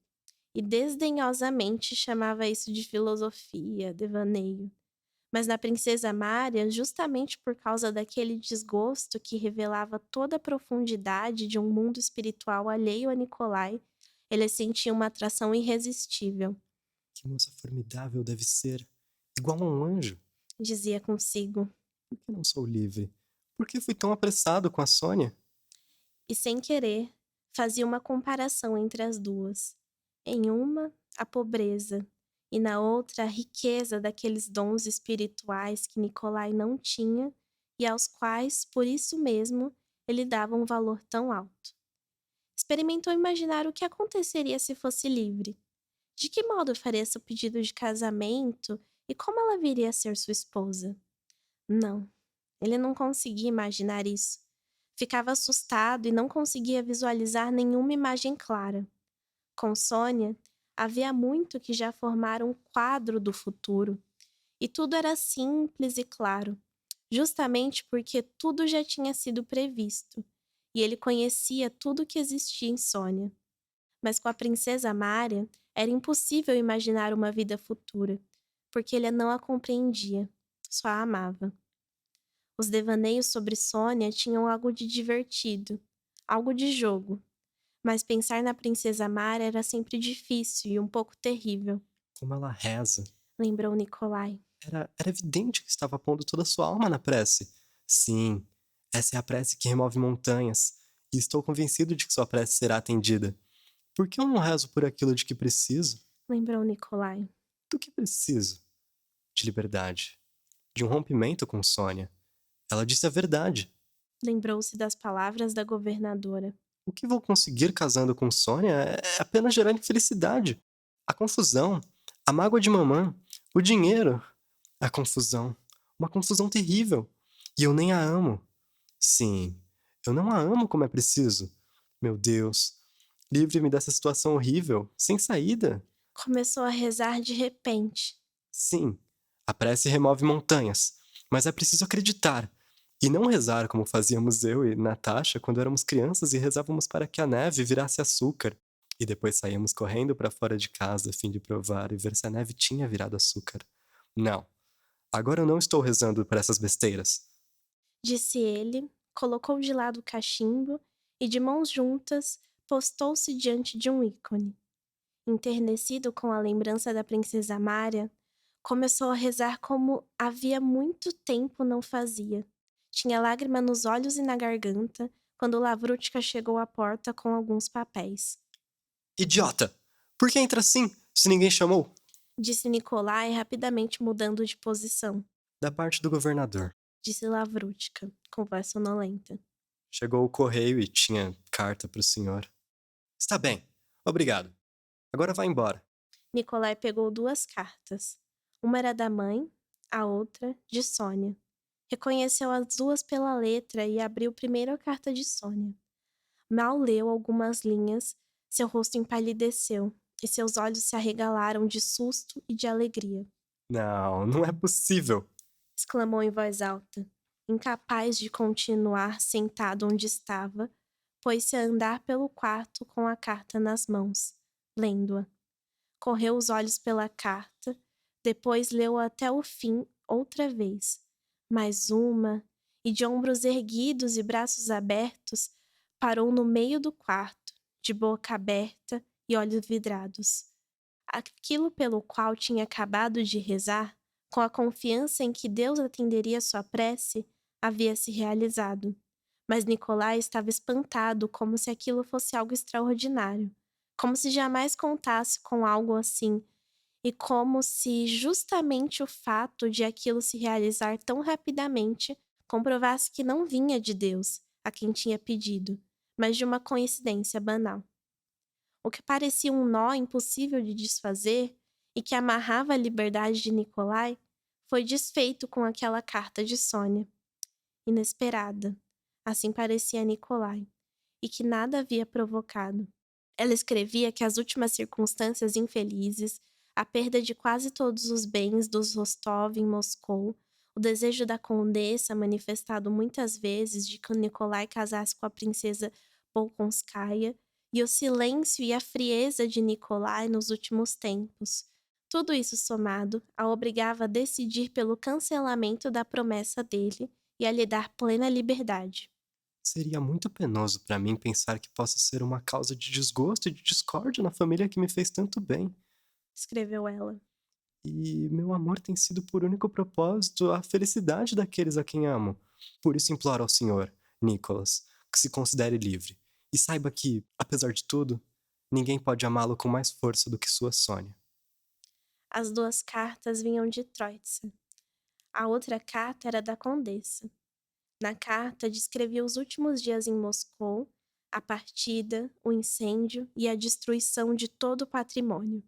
e desdenhosamente chamava isso de filosofia, devaneio. Mas na princesa Mária, justamente por causa daquele desgosto que revelava toda a profundidade de um mundo espiritual alheio a Nikolai, ele sentia uma atração irresistível. Que moça formidável deve ser. Igual a um anjo. Dizia consigo. Por que não sou livre? Por que fui tão apressado com a Sônia? E sem querer, fazia uma comparação entre as duas. Em uma, a pobreza, e na outra, a riqueza daqueles dons espirituais que Nikolai não tinha e aos quais, por isso mesmo, ele dava um valor tão alto. Experimentou imaginar o que aconteceria se fosse livre. De que modo faria seu pedido de casamento e como ela viria a ser sua esposa? Não, ele não conseguia imaginar isso. Ficava assustado e não conseguia visualizar nenhuma imagem clara. Com Sônia, havia muito que já formara um quadro do futuro, e tudo era simples e claro, justamente porque tudo já tinha sido previsto, e ele conhecia tudo que existia em Sônia. Mas com a princesa Mária, era impossível imaginar uma vida futura, porque ele não a compreendia, só a amava. Os devaneios sobre Sônia tinham algo de divertido, algo de jogo. Mas pensar na princesa Mara era sempre difícil e um pouco terrível, Como ela reza. lembrou Nikolai. Era evidente que estava pondo toda a sua alma na prece. Sim, essa é a prece que remove montanhas. E estou convencido de que sua prece será atendida. Por que eu não rezo por aquilo de que preciso? Lembrou Nikolai. Do que preciso? De liberdade. De um rompimento com Sônia. Ela disse a verdade. Lembrou-se das palavras da governadora. O que vou conseguir casando com Sônia é apenas gerar infelicidade. A confusão, a mágoa de mamã, o dinheiro, a confusão. Uma confusão terrível. E eu nem a amo. Sim, eu não a amo como é preciso. Meu Deus, livre-me dessa situação horrível, sem saída. Começou a rezar de repente. Sim, a prece remove montanhas, mas é preciso acreditar. E não rezar como fazíamos eu e Natasha quando éramos crianças e rezávamos para que a neve virasse açúcar. E depois saíamos correndo para fora de casa a fim de provar e ver se a neve tinha virado açúcar. Não, agora eu não estou rezando por essas besteiras. Disse ele, colocou de lado o cachimbo e, de mãos juntas, postou-se diante de um ícone. Enternecido com a lembrança da princesa Mária, começou a rezar como havia muito tempo não fazia. Tinha lágrima nos olhos e na garganta quando Lavrútica chegou à porta com alguns papéis. Idiota! Por que entra assim, se ninguém chamou? Disse Nicolai, rapidamente mudando de posição. Da parte do governador. Disse Lavrútica, com voz sonolenta. Chegou o correio e tinha carta para o senhor. Está bem, obrigado. Agora vá embora. Nicolai pegou 2 cartas. Uma era da mãe, a outra de Sônia. Reconheceu as 2 pela letra e abriu primeiro a carta de Sônia. Mal leu algumas linhas, seu rosto empalideceu e seus olhos se arregalaram de susto e de alegria. Não, não é possível. Exclamou em voz alta. Incapaz de continuar sentado onde estava, pôs-se a andar pelo quarto com a carta nas mãos, lendo-a. Correu os olhos pela carta, depois leu-a até o fim outra vez. Mais uma, e de ombros erguidos e braços abertos, parou no meio do quarto, de boca aberta e olhos vidrados. Aquilo pelo qual tinha acabado de rezar, com a confiança em que Deus atenderia sua prece, havia se realizado. Mas Nicolai estava espantado, como se aquilo fosse algo extraordinário, como se jamais contasse com algo assim, e como se justamente o fato de aquilo se realizar tão rapidamente comprovasse que não vinha de Deus, a quem tinha pedido, mas de uma coincidência banal. O que parecia um nó impossível de desfazer e que amarrava a liberdade de Nicolai foi desfeito com aquela carta de Sônia. Inesperada, assim parecia a Nicolai, e que nada havia provocado. Ela escrevia que as últimas circunstâncias infelizes, a perda de quase todos os bens dos Rostov em Moscou, o desejo da condessa, manifestado muitas vezes, de que Nicolai casasse com a princesa Bolkonskaya, e o silêncio e a frieza de Nicolai nos últimos tempos. Tudo isso somado a obrigava a decidir pelo cancelamento da promessa dele e a lhe dar plena liberdade. Seria muito penoso para mim pensar que possa ser uma causa de desgosto e de discórdia na família que me fez tanto bem. Escreveu ela. E meu amor tem sido por único propósito a felicidade daqueles a quem amo. Por isso imploro ao senhor, Nicholas, que se considere livre. E saiba que, apesar de tudo, ninguém pode amá-lo com mais força do que sua Sônia. As 2 cartas vinham de Troitsa. A outra carta era da condessa. Na carta descrevia os últimos dias em Moscou, a partida, o incêndio e a destruição de todo o patrimônio.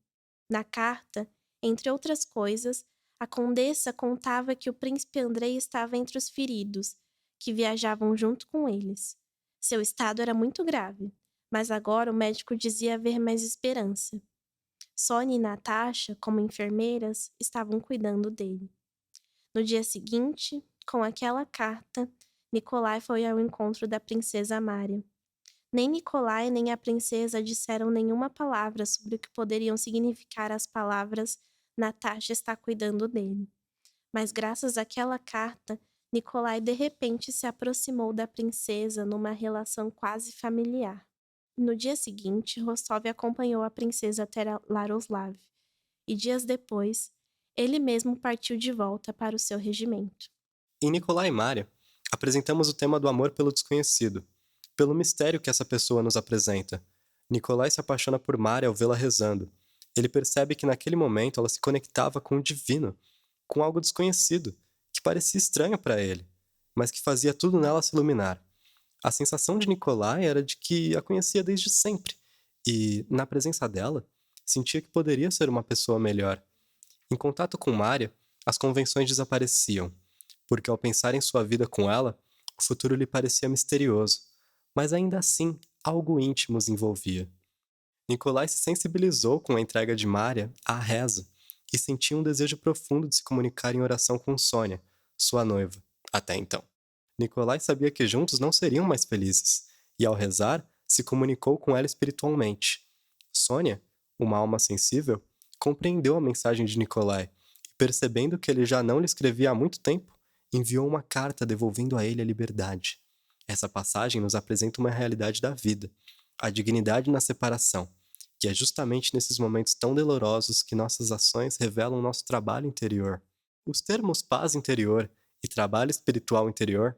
Na carta, entre outras coisas, a condessa contava que o príncipe Andrei estava entre os feridos, que viajavam junto com eles. Seu estado era muito grave, mas agora o médico dizia haver mais esperança. Sônia e Natasha, como enfermeiras, estavam cuidando dele. No dia seguinte, com aquela carta, Nicolai foi ao encontro da princesa Mária. Nem Nicolai nem a princesa disseram nenhuma palavra sobre o que poderiam significar as palavras Natasha está cuidando dele. Mas graças àquela carta, Nicolai de repente se aproximou da princesa numa relação quase familiar. No dia seguinte, Rostov acompanhou a princesa até Laroslav, e dias depois, ele mesmo partiu de volta para o seu regimento. Em Nicolai e Mária, apresentamos o tema do amor pelo desconhecido, pelo mistério que essa pessoa nos apresenta. Nicolai se apaixona por Mária ao vê-la rezando. Ele percebe que naquele momento ela se conectava com o divino, com algo desconhecido, que parecia estranho para ele. mas que fazia tudo nela se iluminar. A sensação de Nikolai era de que a conhecia desde sempre, e, na presença dela, sentia que poderia ser uma pessoa melhor. Em contato com Mária, as convenções desapareciam, porque ao pensar em sua vida com ela, o futuro lhe parecia misterioso, mas ainda assim algo íntimo os envolvia. Nikolai se sensibilizou com a entrega de Mária à reza e sentia um desejo profundo de se comunicar em oração com Sônia, sua noiva, até então. Nikolai sabia que juntos não seriam mais felizes, e ao rezar, se comunicou com ela espiritualmente. Sônia, uma alma sensível, compreendeu a mensagem de Nikolai e, percebendo que ele já não lhe escrevia há muito tempo, enviou uma carta devolvendo a ele a liberdade. Essa passagem nos apresenta uma realidade da vida, a dignidade na separação, que é justamente nesses momentos tão dolorosos que nossas ações revelam nosso trabalho interior. Os termos paz interior e trabalho espiritual interior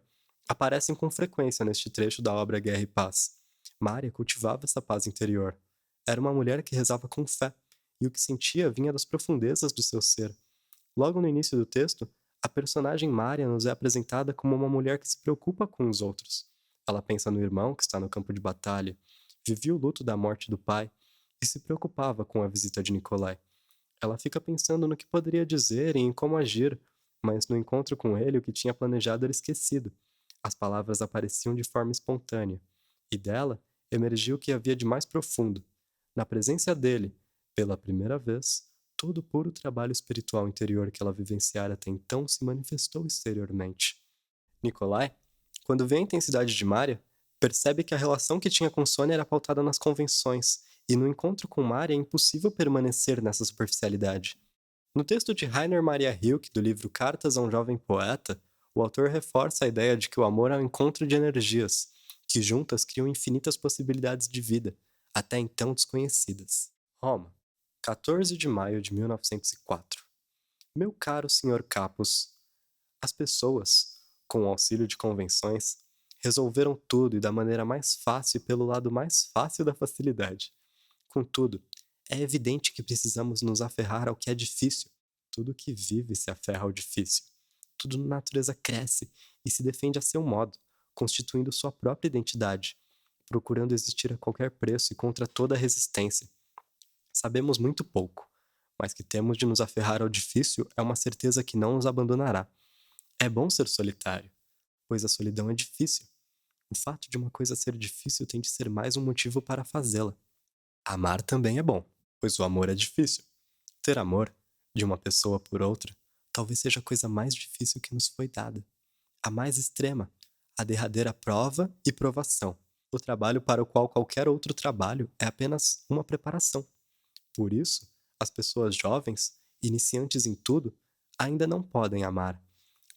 aparecem com frequência neste trecho da obra Guerra e Paz. Mária cultivava essa paz interior. Era uma mulher que rezava com fé, e o que sentia vinha das profundezas do seu ser. Logo no início do texto, a personagem Mária nos é apresentada como uma mulher que se preocupa com os outros. Ela pensa no irmão que está no campo de batalha, vivia o luto da morte do pai e se preocupava com a visita de Nikolai. Ela fica pensando no que poderia dizer e em como agir, mas no encontro com ele o que tinha planejado era esquecido. As palavras apareciam de forma espontânea, e dela emergiu o que havia de mais profundo. Na presença dele, pela primeira vez, todo o puro trabalho espiritual interior que ela vivenciara até então se manifestou exteriormente. Nikolai, quando vê a intensidade de Mária, percebe que a relação que tinha com Sônia era pautada nas convenções, e no encontro com Mária é impossível permanecer nessa superficialidade. No texto de Rainer Maria Rilke, do livro Cartas a um Jovem Poeta, o autor reforça a ideia de que o amor é um encontro de energias, que juntas criam infinitas possibilidades de vida, até então desconhecidas. Roma, 14 de maio de 1904. Meu caro Sr. Capus, as pessoas, com o auxílio de convenções, resolveram tudo e da maneira mais fácil e pelo lado mais fácil da facilidade. Contudo, é evidente que precisamos nos aferrar ao que é difícil. Tudo que vive se aferra ao difícil. Tudo na natureza cresce e se defende a seu modo, constituindo sua própria identidade, procurando existir a qualquer preço e contra toda resistência. Sabemos muito pouco, mas que temos de nos aferrar ao difícil é uma certeza que não nos abandonará. É bom ser solitário, pois a solidão é difícil. O fato de uma coisa ser difícil tem de ser mais um motivo para fazê-la. Amar também é bom, pois o amor é difícil. Ter amor, de uma pessoa por outra, talvez seja a coisa mais difícil que nos foi dada. A mais extrema, a derradeira prova e provação. O trabalho para o qual qualquer outro trabalho é apenas uma preparação. Por isso, as pessoas jovens, iniciantes em tudo, ainda não podem amar.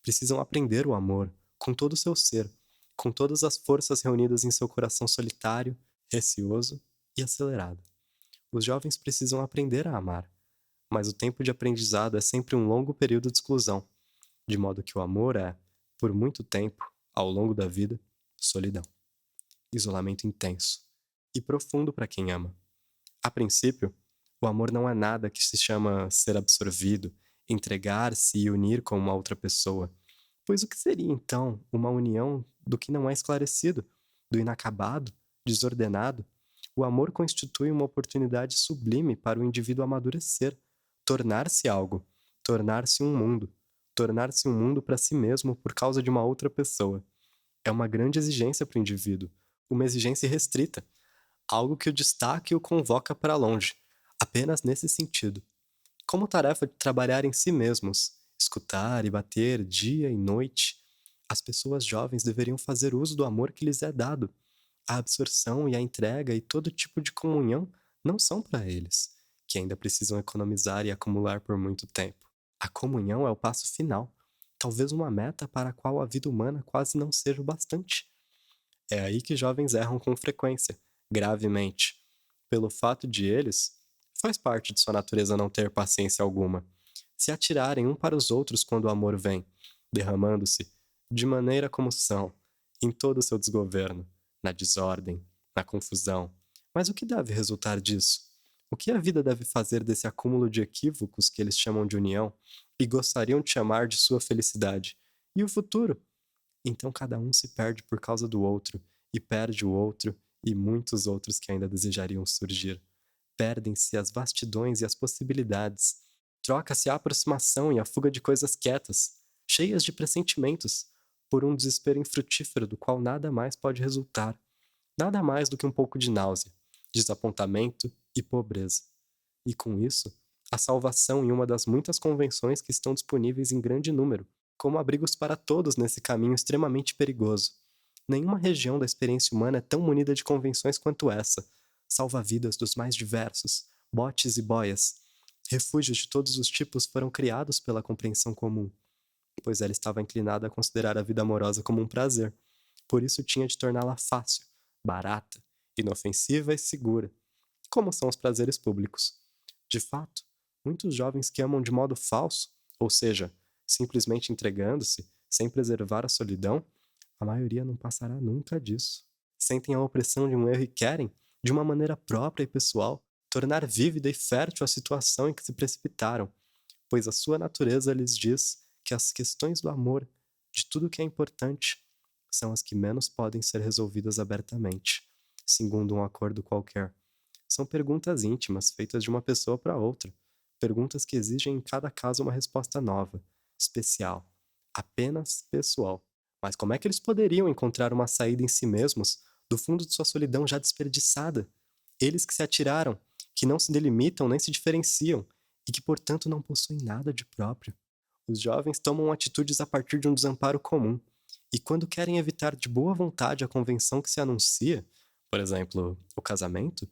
Precisam aprender o amor, com todo o seu ser, com todas as forças reunidas em seu coração solitário, receoso e acelerado. Os jovens precisam aprender a amar, mas o tempo de aprendizado é sempre um longo período de exclusão, de modo que o amor é, por muito tempo, ao longo da vida, solidão. Isolamento intenso e profundo para quem ama. A princípio, o amor não é nada que se chama ser absorvido, entregar-se e unir com uma outra pessoa. Pois o que seria, então, uma união do que não é esclarecido, do inacabado, desordenado? O amor constitui uma oportunidade sublime para o indivíduo amadurecer, tornar-se algo, tornar-se um mundo para si mesmo por causa de uma outra pessoa. É uma grande exigência para o indivíduo, uma exigência restrita, algo que o destaca e o convoca para longe, apenas nesse sentido. Como tarefa de trabalhar em si mesmos, escutar e bater dia e noite, as pessoas jovens deveriam fazer uso do amor que lhes é dado. A absorção e a entrega e todo tipo de comunhão não são para eles, que ainda precisam economizar e acumular por muito tempo. A comunhão é o passo final, talvez uma meta para a qual a vida humana quase não seja o bastante. É aí que jovens erram com frequência, gravemente. Pelo fato de eles, faz parte de sua natureza não ter paciência alguma, se atirarem um para os outros quando o amor vem, derramando-se, de maneira como são, em todo o seu desgoverno, na desordem, na confusão. Mas o que deve resultar disso? O que a vida deve fazer desse acúmulo de equívocos que eles chamam de união e gostariam de chamar de sua felicidade? E o futuro? Então cada um se perde por causa do outro, e perde o outro e muitos outros que ainda desejariam surgir. Perdem-se as vastidões e as possibilidades. Troca-se a aproximação e a fuga de coisas quietas, cheias de pressentimentos, por um desespero infrutífero do qual nada mais pode resultar. Nada mais do que um pouco de náusea, desapontamento e pobreza. E com isso, a salvação em uma das muitas convenções que estão disponíveis em grande número, como abrigos para todos nesse caminho extremamente perigoso. Nenhuma região da experiência humana é tão munida de convenções quanto essa, salva-vidas dos mais diversos, botes e boias. Refúgios de todos os tipos foram criados pela compreensão comum, pois ela estava inclinada a considerar a vida amorosa como um prazer. Por isso tinha de torná-la fácil, barata, inofensiva e segura, como são os prazeres públicos. De fato, muitos jovens que amam de modo falso, ou seja, simplesmente entregando-se, sem preservar a solidão, a maioria não passará nunca disso. Sentem a opressão de um erro e querem, de uma maneira própria e pessoal, tornar vívida e fértil a situação em que se precipitaram, pois a sua natureza lhes diz que as questões do amor, de tudo que é importante, são as que menos podem ser resolvidas abertamente, segundo um acordo qualquer. São perguntas íntimas, feitas de uma pessoa para outra, perguntas que exigem em cada caso uma resposta nova, especial, apenas pessoal. Mas como é que eles poderiam encontrar uma saída em si mesmos, do fundo de sua solidão já desperdiçada? Eles que se atiraram, que não se delimitam nem se diferenciam, e que, portanto, não possuem nada de próprio. Os jovens tomam atitudes a partir de um desamparo comum, e quando querem evitar de boa vontade a convenção que se anuncia, por exemplo, o casamento,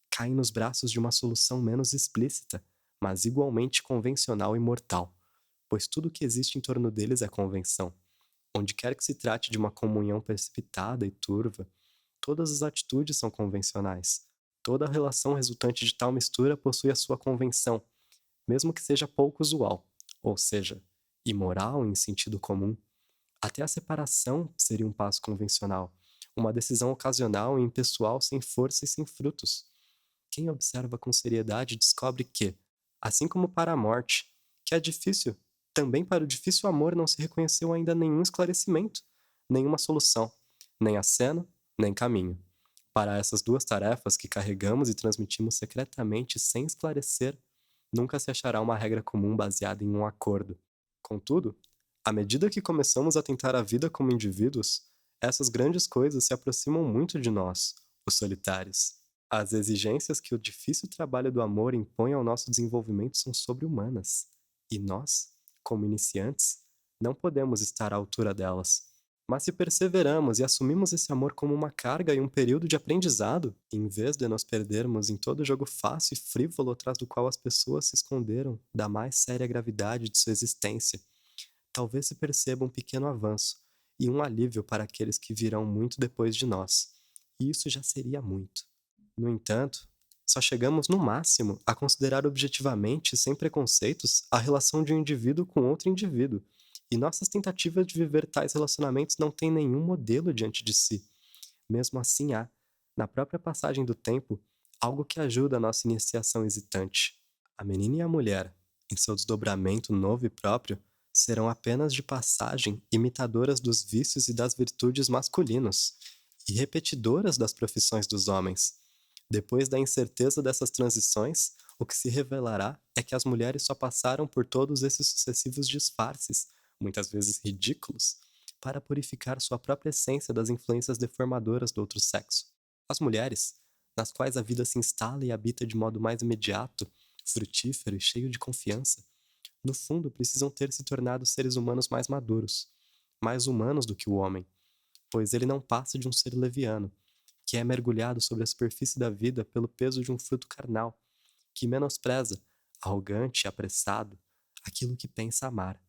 caem nos braços de uma solução menos explícita, mas igualmente convencional e mortal, pois tudo o que existe em torno deles é convenção. Onde quer que se trate de uma comunhão precipitada e turva, todas as atitudes são convencionais. Toda a relação resultante de tal mistura possui a sua convenção, mesmo que seja pouco usual, ou seja, imoral em sentido comum. Até a separação seria um passo convencional, uma decisão ocasional e impessoal sem força e sem frutos. Quem observa com seriedade descobre que, assim como para a morte, que é difícil, também para o difícil amor não se reconheceu ainda nenhum esclarecimento, nenhuma solução, nem aceno, nem caminho. Para essas duas tarefas que carregamos e transmitimos secretamente sem esclarecer, nunca se achará uma regra comum baseada em um acordo. Contudo, à medida que começamos a tentar a vida como indivíduos, essas grandes coisas se aproximam muito de nós, os solitários. As exigências que o difícil trabalho do amor impõe ao nosso desenvolvimento são sobre-humanas, e nós, como iniciantes, não podemos estar à altura delas. Mas se perseveramos e assumimos esse amor como uma carga e um período de aprendizado, em vez de nos perdermos em todo o jogo fácil e frívolo atrás do qual as pessoas se esconderam da mais séria gravidade de sua existência, talvez se perceba um pequeno avanço e um alívio para aqueles que virão muito depois de nós. E isso já seria muito. No entanto, só chegamos no máximo a considerar objetivamente, sem preconceitos, a relação de um indivíduo com outro indivíduo, e nossas tentativas de viver tais relacionamentos não têm nenhum modelo diante de si. Mesmo assim, há, na própria passagem do tempo, algo que ajuda a nossa iniciação hesitante. A menina e a mulher, em seu desdobramento novo e próprio, serão apenas de passagem imitadoras dos vícios e das virtudes masculinos, e repetidoras das profissões dos homens. Depois da incerteza dessas transições, o que se revelará é que as mulheres só passaram por todos esses sucessivos disfarces, muitas vezes ridículos, para purificar sua própria essência das influências deformadoras do outro sexo. As mulheres, nas quais a vida se instala e habita de modo mais imediato, frutífero e cheio de confiança, no fundo precisam ter se tornado seres humanos mais maduros, mais humanos do que o homem, pois ele não passa de um ser leviano, que é mergulhado sobre a superfície da vida pelo peso de um fruto carnal, que menospreza, arrogante e apressado, aquilo que pensa amar.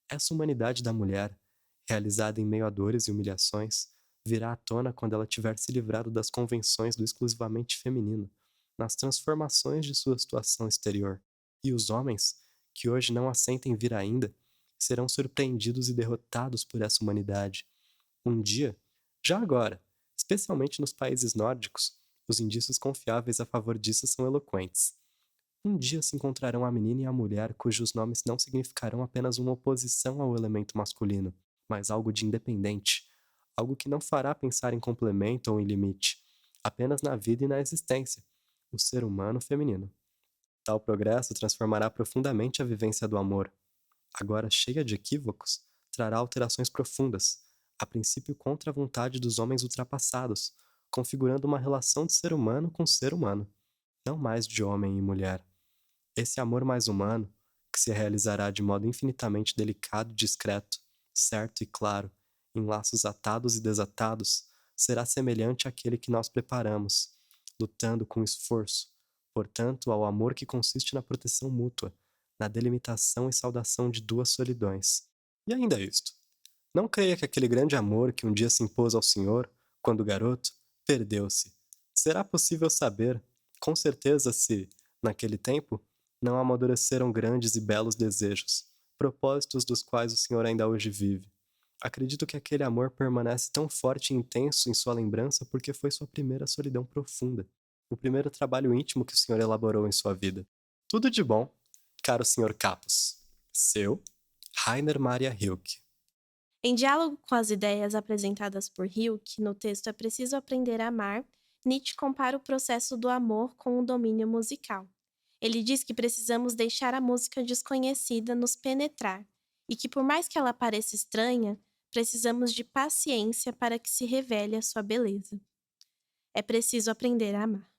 Essa humanidade da mulher, realizada em meio a dores e humilhações, virá à tona quando ela tiver se livrado das convenções do exclusivamente feminino, nas transformações de sua situação exterior. E os homens, que hoje não a sentem vir ainda, serão surpreendidos e derrotados por essa humanidade. Um dia, já agora, especialmente nos países nórdicos, os indícios confiáveis a favor disso são eloquentes. Um dia se encontrarão a menina e a mulher cujos nomes não significarão apenas uma oposição ao elemento masculino, mas algo de independente, algo que não fará pensar em complemento ou em limite, apenas na vida e na existência, o ser humano feminino. Tal progresso transformará profundamente a vivência do amor. Agora cheia de equívocos, trará alterações profundas, a princípio contra a vontade dos homens ultrapassados, configurando uma relação de ser humano com ser humano, não mais de homem e mulher. Esse amor mais humano, que se realizará de modo infinitamente delicado e discreto, certo e claro, em laços atados e desatados, será semelhante àquele que nós preparamos, lutando com esforço, portanto, ao amor que consiste na proteção mútua, na delimitação e saudação de duas solidões. E ainda isto: não creia que aquele grande amor que um dia se impôs ao Senhor, quando garoto, perdeu-se. Será possível saber, com certeza, se, naquele tempo, não amadureceram grandes e belos desejos, propósitos dos quais o Senhor ainda hoje vive. Acredito que aquele amor permanece tão forte e intenso em sua lembrança porque foi sua primeira solidão profunda, o primeiro trabalho íntimo que o Senhor elaborou em sua vida. Tudo de bom, caro Sr. Capus. Seu, Rainer Maria Rilke. Em diálogo com as ideias apresentadas por Rilke no texto É Preciso Aprender a Amar, Nietzsche compara o processo do amor com o domínio musical. Ele diz que precisamos deixar a música desconhecida nos penetrar e que, por mais que ela pareça estranha, precisamos de paciência para que se revele a sua beleza. É preciso aprender a amar.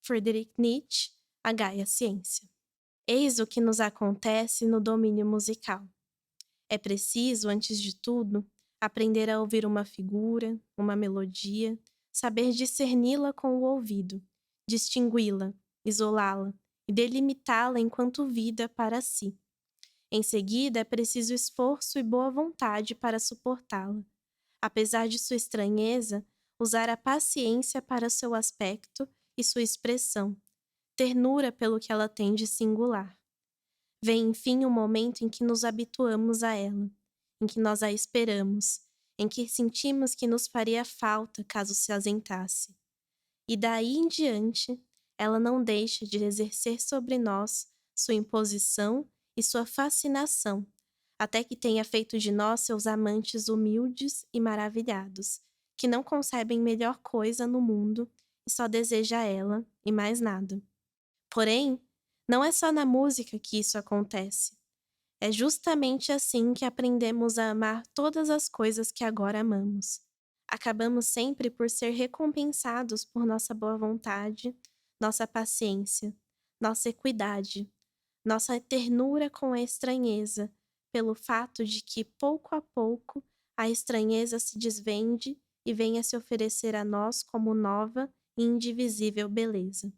Friedrich Nietzsche, A Gaia Ciência. Eis o que nos acontece no domínio musical. É preciso, antes de tudo, aprender a ouvir uma figura, uma melodia, saber discerni-la com o ouvido, distingui-la, isolá-la e delimitá-la enquanto vida para si. Em seguida, é preciso esforço e boa vontade para suportá-la. Apesar de sua estranheza, usar a paciência para seu aspecto e sua expressão, ternura pelo que ela tem de singular. Vem, enfim, o momento em que nos habituamos a ela, em que nós a esperamos, em que sentimos que nos faria falta caso se ausentasse. E daí em diante, ela não deixa de exercer sobre nós sua imposição e sua fascinação, até que tenha feito de nós seus amantes humildes e maravilhados, que não concebem melhor coisa no mundo e só deseja ela e mais nada. Porém, não é só na música que isso acontece. É justamente assim que aprendemos a amar todas as coisas que agora amamos. Acabamos sempre por ser recompensados por nossa boa vontade, nossa paciência, nossa equidade, nossa ternura com a estranheza, pelo fato de que, pouco a pouco, a estranheza se desvende e vem a se oferecer a nós como nova e indivisível beleza.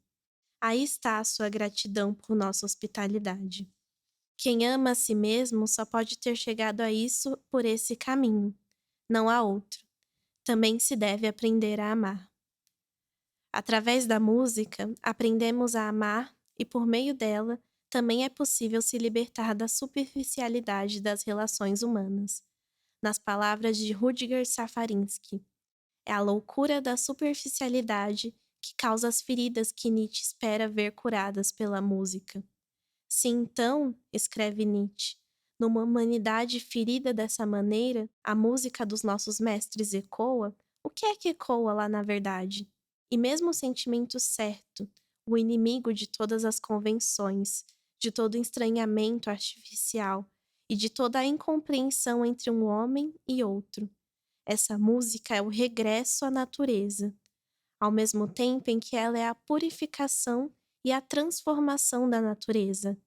Aí está a sua gratidão por nossa hospitalidade. Quem ama a si mesmo só pode ter chegado a isso por esse caminho, não há outro. Também se deve aprender a amar. Através da música, aprendemos a amar e, por meio dela, também é possível se libertar da superficialidade das relações humanas. Nas palavras de Rudyger Safarinsky, é a loucura da superficialidade que causa as feridas que Nietzsche espera ver curadas pela música. Se então, escreve Nietzsche, numa humanidade ferida dessa maneira, a música dos nossos mestres ecoa, o que é que ecoa lá na verdade? E mesmo o sentimento certo, o inimigo de todas as convenções, de todo estranhamento artificial e de toda a incompreensão entre um homem e outro. Essa música é o regresso à natureza, ao mesmo tempo em que ela é a purificação e a transformação da natureza,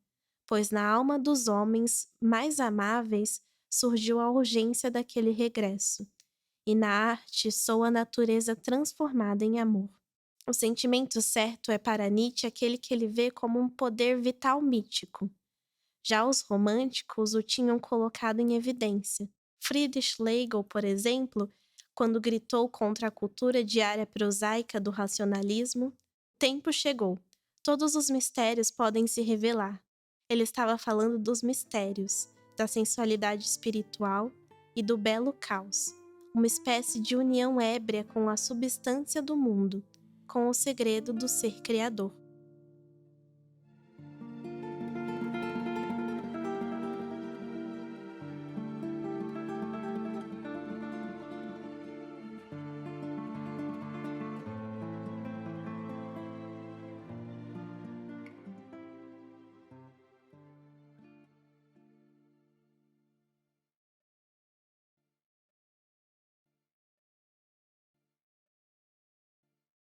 pois na alma dos homens mais amáveis surgiu a urgência daquele regresso, e na arte soa a natureza transformada em amor. O sentimento certo é para Nietzsche aquele que ele vê como um poder vital mítico. Já os românticos o tinham colocado em evidência. Friedrich Schlegel, por exemplo, quando gritou contra a cultura diária prosaica do racionalismo, o tempo chegou, todos os mistérios podem se revelar. Ele estava falando dos mistérios, da sensualidade espiritual e do belo caos, uma espécie de união ébria com a substância do mundo, com o segredo do ser criador.